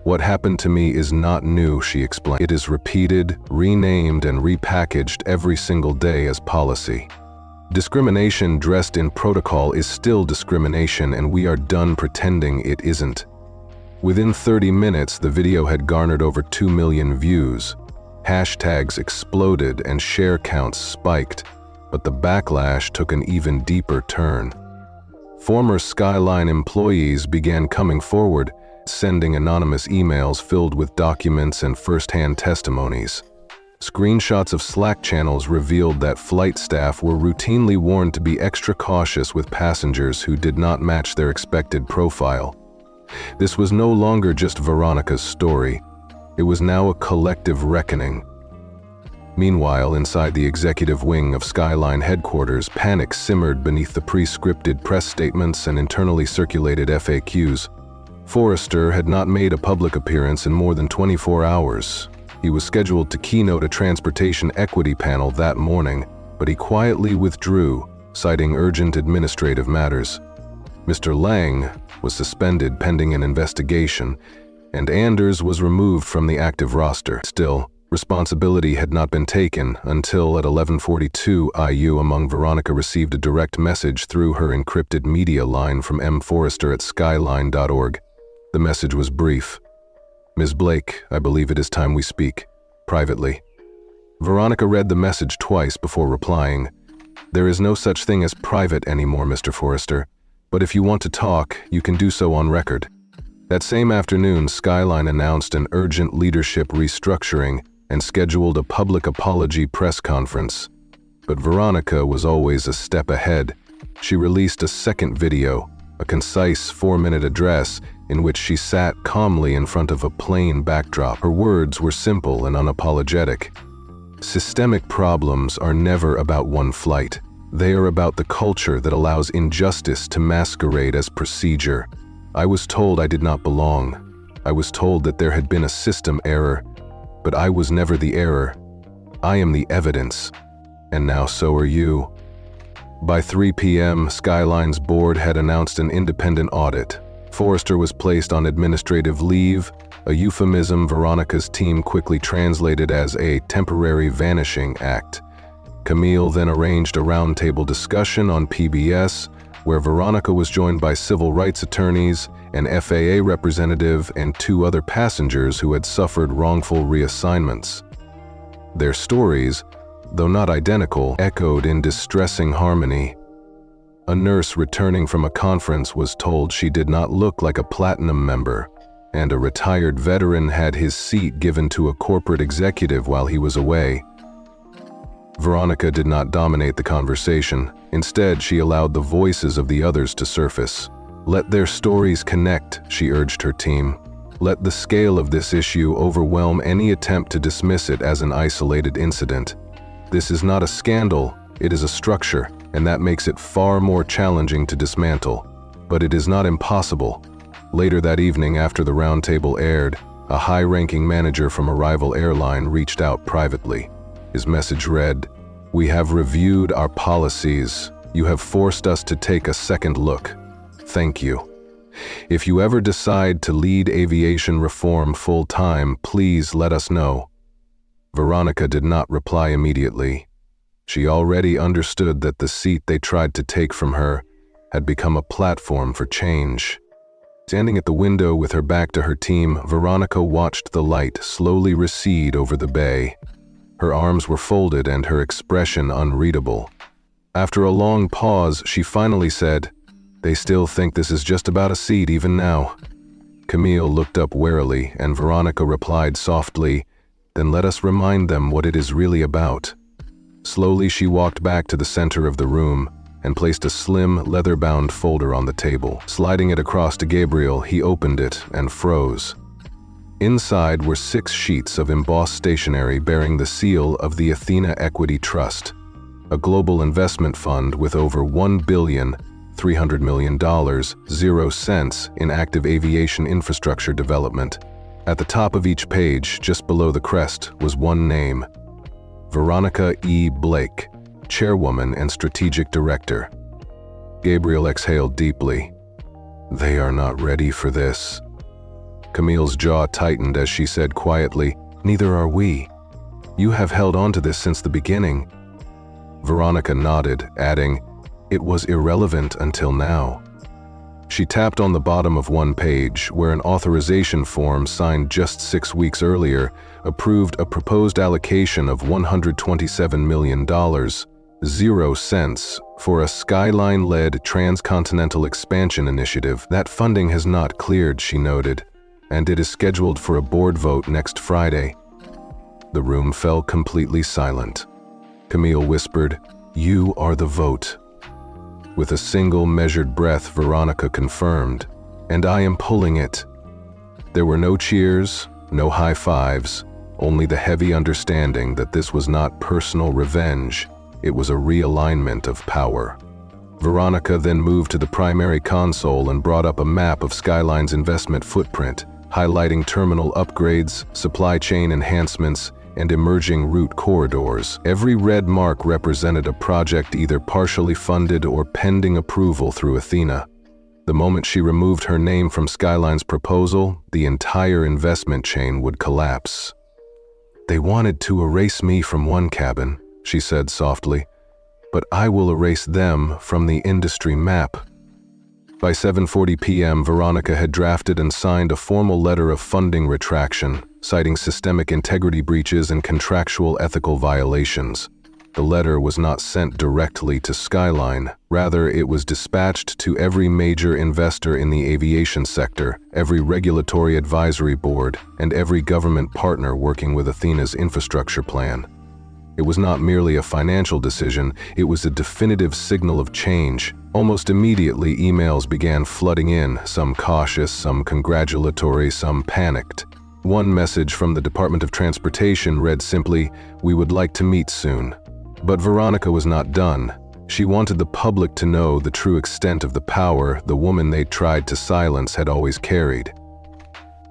"What happened to me is not new," she explained. "It is repeated, renamed, and repackaged every single day as policy. Discrimination dressed in protocol is still discrimination, and we are done pretending it isn't." Within 30 minutes, the video had garnered over 2 million views. Hashtags exploded and share counts spiked, but the backlash took an even deeper turn. Former Skyline employees began coming forward, sending anonymous emails filled with documents and first-hand testimonies. Screenshots of Slack channels revealed that flight staff were routinely warned to be extra cautious with passengers who did not match their expected profile. This was no longer just Veronica's story. It was now a collective reckoning. Meanwhile, inside the executive wing of Skyline headquarters, panic simmered beneath the pre-scripted press statements and internally circulated FAQs. Forrester had not made a public appearance in more than 24 hours. He was scheduled to keynote a transportation equity panel that morning, but he quietly withdrew, citing urgent administrative matters. Mr. Lang was suspended pending an investigation, and Anders was removed from the active roster. Still, responsibility had not been taken until at 11:42 IU Veronica received a direct message through her encrypted media line from mforrester@skyline.org. The message was brief. "Ms. Blake, I believe it is time we speak, privately." Veronica read the message twice before replying. "There is no such thing as private anymore, Mr. Forrester, but if you want to talk, you can do so on record." That same afternoon, Skyline announced an urgent leadership restructuring and scheduled a public apology press conference. But Veronica was always a step ahead. She released a second video, a concise 4-minute address in which she sat calmly in front of a plain backdrop. Her words were simple and unapologetic. "Systemic problems are never about one flight. They are about the culture that allows injustice to masquerade as procedure. I was told I did not belong. I was told that there had been a system error, but I was never the error. I am the evidence, and now so are you." By 3 p.m., Skyline's board had announced an independent audit. Forrester was placed on administrative leave, a euphemism Veronica's team quickly translated as a temporary vanishing act. Camille then arranged a roundtable discussion on PBS, where Veronica was joined by civil rights attorneys, an FAA representative, and 2 other passengers who had suffered wrongful reassignments. Their stories, though not identical, echoed in distressing harmony. A nurse returning from a conference was told she did not look like a platinum member, and a retired veteran had his seat given to a corporate executive while he was away. Veronica did not dominate the conversation. Instead, she allowed the voices of the others to surface. "Let their stories connect," she urged her team. "Let the scale of this issue overwhelm any attempt to dismiss it as an isolated incident. This is not a scandal, it is a structure, and that makes it far more challenging to dismantle. But it is not impossible." Later that evening, after the roundtable aired, a high-ranking manager from a rival airline reached out privately. His message read, "We have reviewed our policies. You have forced us to take a second look. Thank you. If you ever decide to lead aviation reform full-time, please let us know." Veronica did not reply immediately. She already understood that the seat they tried to take from her had become a platform for change. Standing at the window with her back to her team, Veronica watched the light slowly recede over the bay. Her arms were folded and her expression unreadable. After a long pause, she finally said, "They still think this is just about a seat even now." Camille looked up warily, and Veronica replied softly, "Then let us remind them what it is really about." Slowly, she walked back to the center of the room and placed a slim, leather-bound folder on the table. Sliding it across to Gabriel, he opened it and froze. Inside were 6 sheets of embossed stationery bearing the seal of the Athena Equity Trust, a global investment fund with over $1.3 billion, 0 cents in active aviation infrastructure development. At the top of each page, just below the crest, was one name: Veronica E. Blake, Chairwoman and Strategic Director. Gabriel exhaled deeply. They are not ready for this. Camille's jaw tightened as she said quietly, "Neither are we. You have held on to this since the beginning." Veronica nodded, adding, "It was irrelevant until now." She tapped on the bottom of one page, where an authorization form signed just 6 weeks earlier approved a proposed allocation of $127 million, 0 cents, for a Skyline-led transcontinental expansion initiative. That funding has not cleared, she noted, and it is scheduled for a board vote next Friday. The room fell completely silent. Camille whispered, "You are the vote." With a single measured breath, Veronica confirmed, "And I am pulling it." There were no cheers, no high fives, only the heavy understanding that this was not personal revenge, it was a realignment of power. Veronica then moved to the primary console and brought up a map of Skyline's investment footprint, highlighting terminal upgrades, supply chain enhancements, and emerging route corridors. Every red mark represented a project either partially funded or pending approval through Athena. The moment she removed her name from Skyline's proposal, the entire investment chain would collapse. "They wanted to erase me from one cabin," she said softly, "but I will erase them from the industry map." By 7:40 p.m., Veronica had drafted and signed a formal letter of funding retraction, citing systemic integrity breaches and contractual ethical violations. The letter was not sent directly to Skyline. Rather, it was dispatched to every major investor in the aviation sector, every regulatory advisory board, and every government partner working with Athena's infrastructure plan. It was not merely a financial decision, it was a definitive signal of change. Almost immediately, emails began flooding in, some cautious, some congratulatory, some panicked. One message from the Department of Transportation read simply, "We would like to meet soon." But Veronica was not done. She wanted the public to know the true extent of the power the woman they tried to silence had always carried.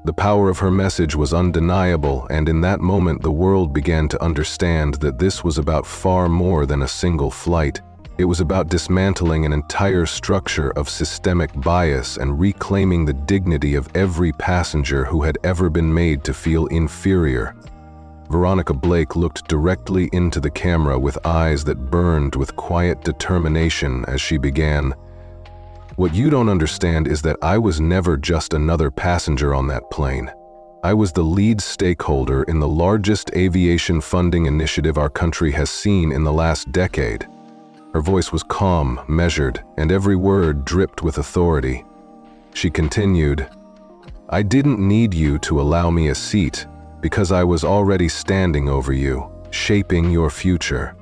The power of her message was undeniable, and in that moment the world began to understand that this was about far more than a single flight. It was about dismantling an entire structure of systemic bias and reclaiming the dignity of every passenger who had ever been made to feel inferior. Veronica Blake looked directly into the camera with eyes that burned with quiet determination as she began, "What you don't understand is that I was never just another passenger on that plane. I was the lead stakeholder in the largest aviation funding initiative our country has seen in the last decade." Her voice was calm, measured, and every word dripped with authority. She continued, "I didn't need you to allow me a seat because I was already standing over you, shaping your future."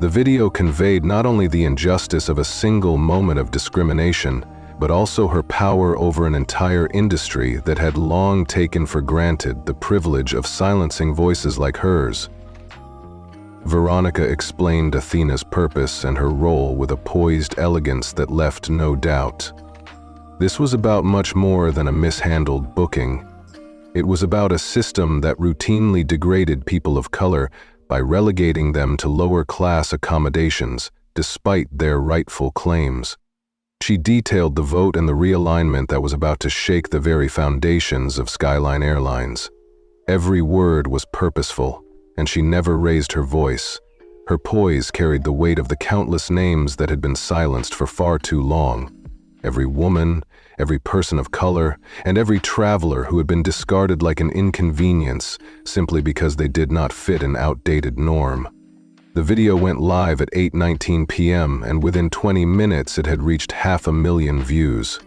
The video conveyed not only the injustice of a single moment of discrimination, but also her power over an entire industry that had long taken for granted the privilege of silencing voices like hers. Veronica explained Athena's purpose and her role with a poised elegance that left no doubt. This was about much more than a mishandled booking. It was about a system that routinely degraded people of color by relegating them to lower-class accommodations, despite their rightful claims. She detailed the vote and the realignment that was about to shake the very foundations of Skyline Airlines. Every word was purposeful, and she never raised her voice. Her poise carried the weight of the countless names that had been silenced for far too long. Every woman, every person of color, and every traveler who had been discarded like an inconvenience simply because they did not fit an outdated norm. The video went live at 8:19 p.m., and within 20 minutes it had reached 500,000 views.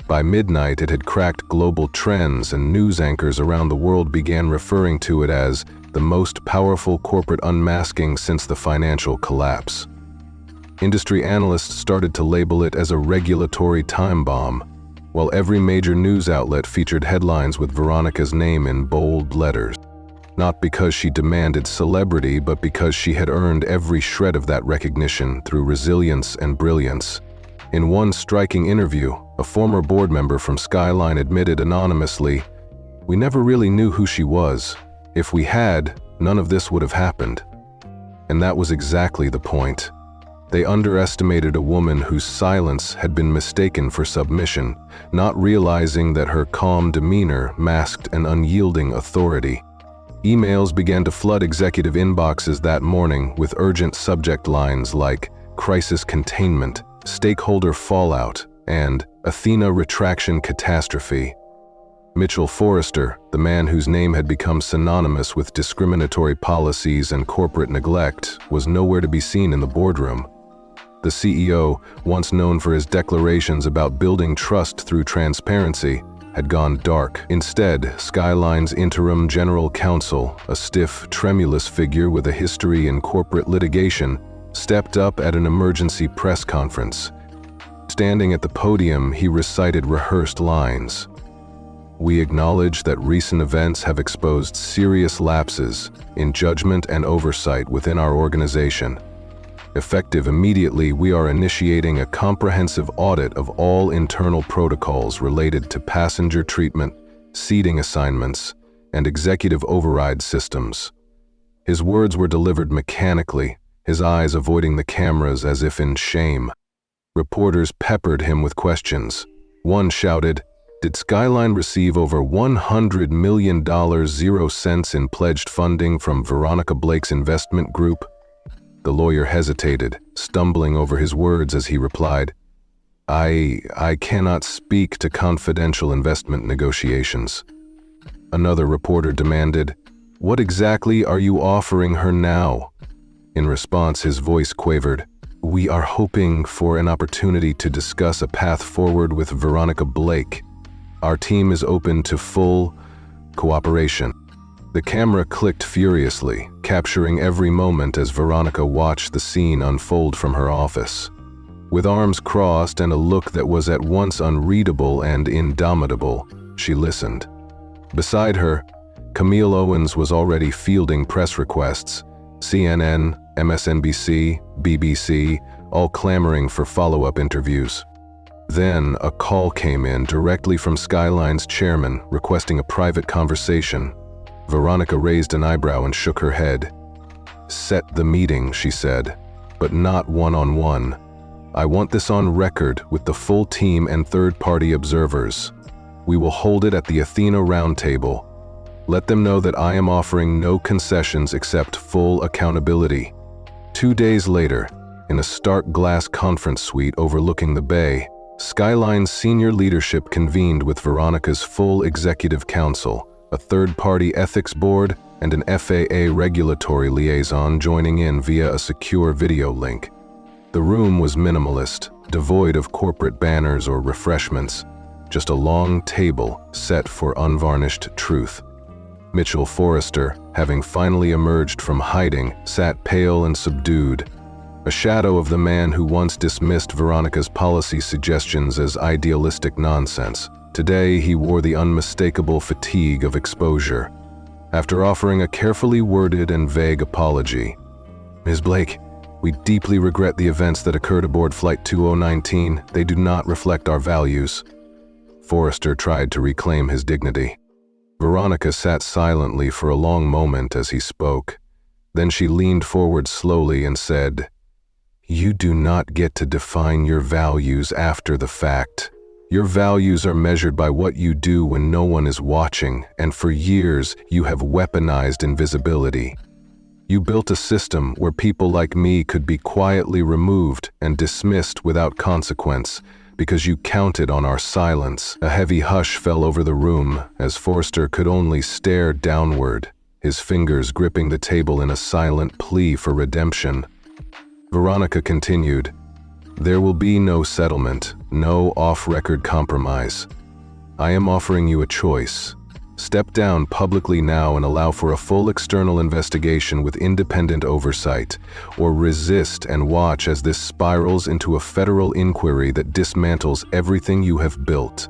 By midnight, it had cracked global trends, and news anchors around the world began referring to it as the most powerful corporate unmasking since the financial collapse. Industry analysts started to label it as a regulatory time bomb, while every major news outlet featured headlines with Veronica's name in bold letters. Not because she demanded celebrity, but because she had earned every shred of that recognition through resilience and brilliance. In one striking interview, a former board member from Skyline admitted anonymously, "We never really knew who she was. If we had, none of this would have happened." And that was exactly the point. They underestimated a woman whose silence had been mistaken for submission, not realizing that her calm demeanor masked an unyielding authority. Emails began to flood executive inboxes that morning with urgent subject lines like crisis containment, stakeholder fallout, and Athena retraction catastrophe. Mitchell Forrester, the man whose name had become synonymous with discriminatory policies and corporate neglect, was nowhere to be seen in the boardroom. The CEO, once known for his declarations about building trust through transparency, had gone dark. Instead, Skyline's interim general counsel, a stiff, tremulous figure with a history in corporate litigation, stepped up at an emergency press conference. Standing at the podium, he recited rehearsed lines. "We acknowledge that recent events have exposed serious lapses in judgment and oversight within our organization. Effective immediately, we are initiating a comprehensive audit of all internal protocols related to passenger treatment, seating assignments, and executive override systems." His words were delivered mechanically, his eyes avoiding the cameras as if in shame. Reporters peppered him with questions. One shouted, "Did Skyline receive over $100 million 0 cents in pledged funding from Veronica Blake's investment group?" The lawyer hesitated, stumbling over his words as he replied, I cannot speak to confidential investment negotiations." Another reporter demanded, "What exactly are you offering her now?" In response, his voice quavered, "We are hoping for an opportunity to discuss a path forward with Veronica Blake. Our team is open to full cooperation." The camera clicked furiously, capturing every moment as Veronica watched the scene unfold from her office. With arms crossed and a look that was at once unreadable and indomitable, she listened. Beside her, Camille Owens was already fielding press requests, CNN, MSNBC, BBC, all clamoring for follow-up interviews. Then, a call came in directly from Skyline's chairman requesting a private conversation. Veronica raised an eyebrow and shook her head. "Set the meeting," she said, "but not one-on-one. I want this on record with the full team and third-party observers. We will hold it at the Athena Roundtable. Let them know that I am offering no concessions except full accountability." 2 days later, in a stark glass conference suite overlooking the bay, Skyline's senior leadership convened with Veronica's full executive council, a third-party ethics board, and an FAA regulatory liaison joining in via a secure video link. The room was minimalist, devoid of corporate banners or refreshments, just a long table set for unvarnished truth. Mitchell Forrester, having finally emerged from hiding, sat pale and subdued, a shadow of the man who once dismissed Veronica's policy suggestions as idealistic nonsense. Today, he wore the unmistakable fatigue of exposure. After offering a carefully worded and vague apology, "Ms. Blake, we deeply regret the events that occurred aboard Flight 2019. They do not reflect our values." Forrester tried to reclaim his dignity. Veronica sat silently for a long moment as he spoke. Then she leaned forward slowly and said, "You do not get to define your values after the fact. Your values are measured by what you do when no one is watching, and for years you have weaponized invisibility. You built a system where people like me could be quietly removed and dismissed without consequence because you counted on our silence." A heavy hush fell over the room as Forrester could only stare downward, his fingers gripping the table in a silent plea for redemption. Veronica continued, "There will be no settlement, no off-record compromise. I am offering you a choice. Step down publicly now and allow for a full external investigation with independent oversight, or resist and watch as this spirals into a federal inquiry that dismantles everything you have built."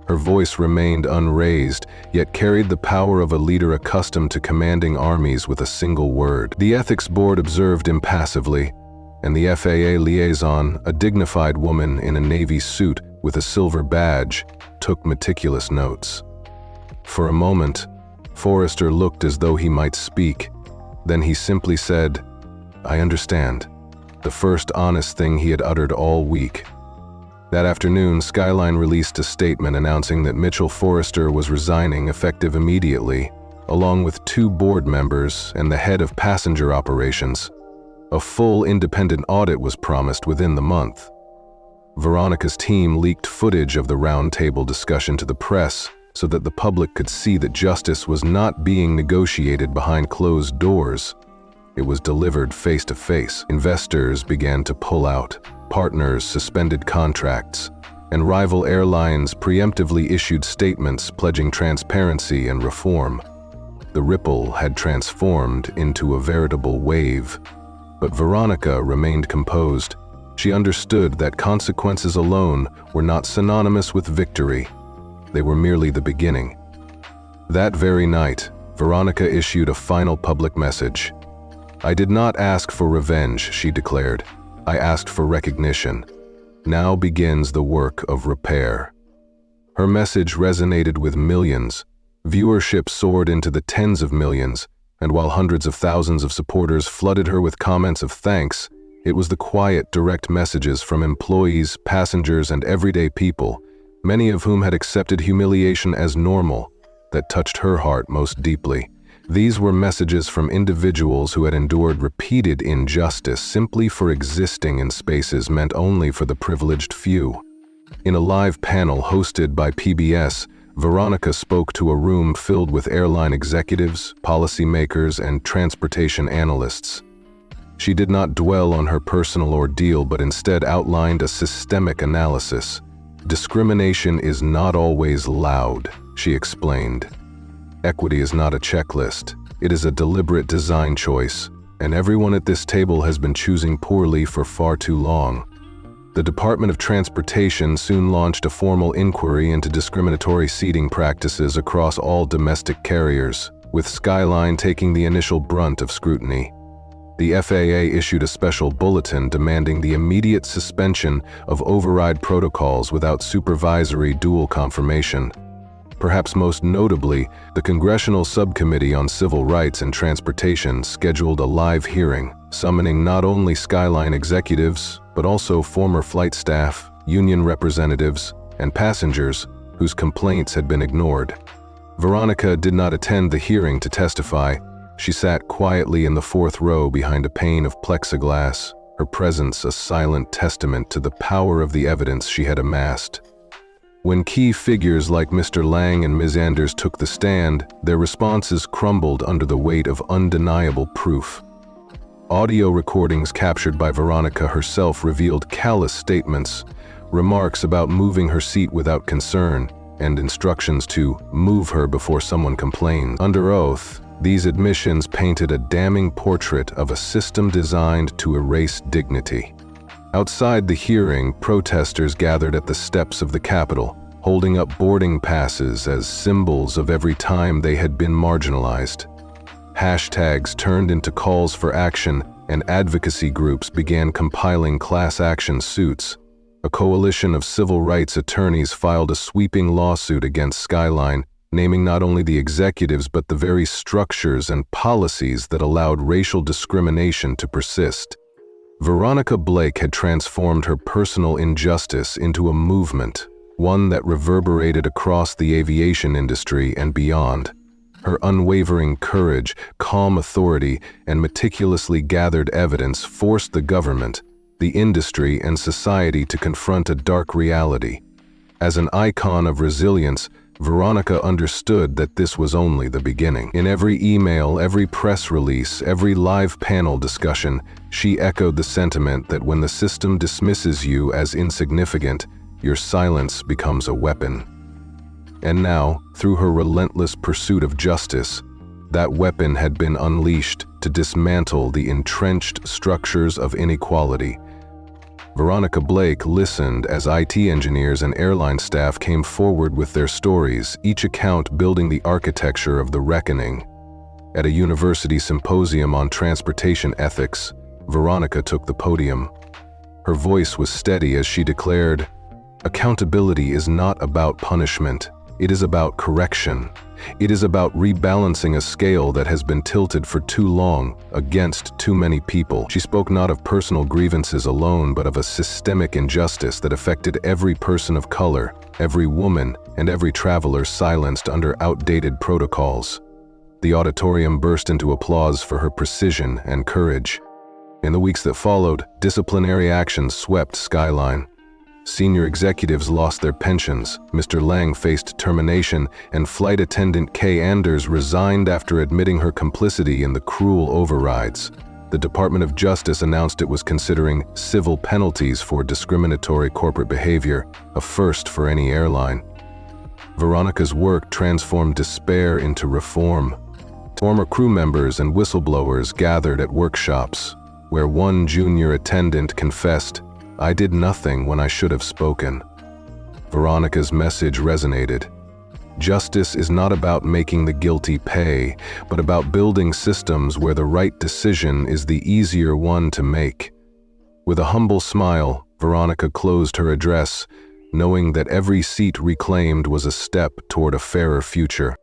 Her voice remained unraised, yet carried the power of a leader accustomed to commanding armies with a single word. The ethics board observed impassively, and the FAA liaison, a dignified woman in a navy suit with a silver badge, took meticulous notes. For a moment, Forrester looked as though he might speak. Then he simply said, "I understand," the first honest thing he had uttered all week. That afternoon, Skyline released a statement announcing that Mitchell Forrester was resigning effective immediately, along with 2 board members and the head of passenger operations. A full independent audit was promised within the month. Veronica's team leaked footage of the roundtable discussion to the press so that the public could see that justice was not being negotiated behind closed doors. It was delivered face to face. Investors began to pull out, partners suspended contracts, and rival airlines preemptively issued statements pledging transparency and reform. The ripple had transformed into a veritable wave, but Veronica remained composed. She understood that consequences alone were not synonymous with victory. They were merely the beginning. That very night, Veronica issued a final public message. "I did not ask for revenge," she declared. "I asked for recognition. Now begins the work of repair." Her message resonated with millions. Viewership soared into the tens of millions, and while hundreds of thousands of supporters flooded her with comments of thanks, it was the quiet, direct messages from employees, passengers, and everyday people, many of whom had accepted humiliation as normal, that touched her heart most deeply. These were messages from individuals who had endured repeated injustice simply for existing in spaces meant only for the privileged few. In a live panel hosted by PBS, Veronica spoke to a room filled with airline executives, policymakers, and transportation analysts. She did not dwell on her personal ordeal, but instead outlined a systemic analysis. "Discrimination is not always loud," she explained. "Equity is not a checklist. It is a deliberate design choice, and everyone at this table has been choosing poorly for far too long." The Department of Transportation soon launched a formal inquiry into discriminatory seating practices across all domestic carriers, with Skyline taking the initial brunt of scrutiny. The FAA issued a special bulletin demanding the immediate suspension of override protocols without supervisory dual confirmation. Perhaps most notably, the Congressional Subcommittee on Civil Rights and Transportation scheduled a live hearing, summoning not only Skyline executives, but also former flight staff, union representatives, and passengers whose complaints had been ignored. Veronica did not attend the hearing to testify. She sat quietly in the 4th row behind a pane of plexiglass, her presence a silent testament to the power of the evidence she had amassed. When key figures like Mr. Lang and Ms. Anders took the stand, their responses crumbled under the weight of undeniable proof. Audio recordings captured by Veronica herself revealed callous statements, remarks about moving her seat without concern, and instructions to move her before someone complained. Under oath, these admissions painted a damning portrait of a system designed to erase dignity. Outside the hearing, protesters gathered at the steps of the Capitol, holding up boarding passes as symbols of every time they had been marginalized. Hashtags turned into calls for action, and advocacy groups began compiling class action suits. A coalition of civil rights attorneys filed a sweeping lawsuit against Skyline, naming not only the executives but the very structures and policies that allowed racial discrimination to persist. Veronica Blake had transformed her personal injustice into a movement, one that reverberated across the aviation industry and beyond. Her unwavering courage, calm authority, and meticulously gathered evidence forced the government, the industry, and society to confront a dark reality. As an icon of resilience, Veronica understood that this was only the beginning. In every email, every press release, every live panel discussion, she echoed the sentiment that when the system dismisses you as insignificant, your silence becomes a weapon. And now, through her relentless pursuit of justice, that weapon had been unleashed to dismantle the entrenched structures of inequality. Veronica Blake listened as IT engineers and airline staff came forward with their stories, each account building the architecture of the reckoning. At a university symposium on transportation ethics, Veronica took the podium. Her voice was steady as she declared, "Accountability is not about punishment. It is about correction. It is about rebalancing a scale that has been tilted for too long against too many people. She spoke not of personal grievances alone, but of a systemic injustice that affected every person of color, every woman, and every traveler silenced under outdated protocols. The auditorium burst into applause for her precision and courage. In the weeks that followed, disciplinary actions swept Skyline. Senior executives lost their pensions, Mr. Lang faced termination, and flight attendant Kay Anders resigned after admitting her complicity in the cruel overrides. The Department of Justice announced it was considering civil penalties for discriminatory corporate behavior, a first for any airline. Veronica's work transformed despair into reform. Former crew members and whistleblowers gathered at workshops, where one junior attendant confessed, "I did nothing when I should have spoken." Veronica's message resonated. Justice is not about making the guilty pay, but about building systems where the right decision is the easier one to make. With a humble smile, Veronica closed her address, knowing that every seat reclaimed was a step toward a fairer future.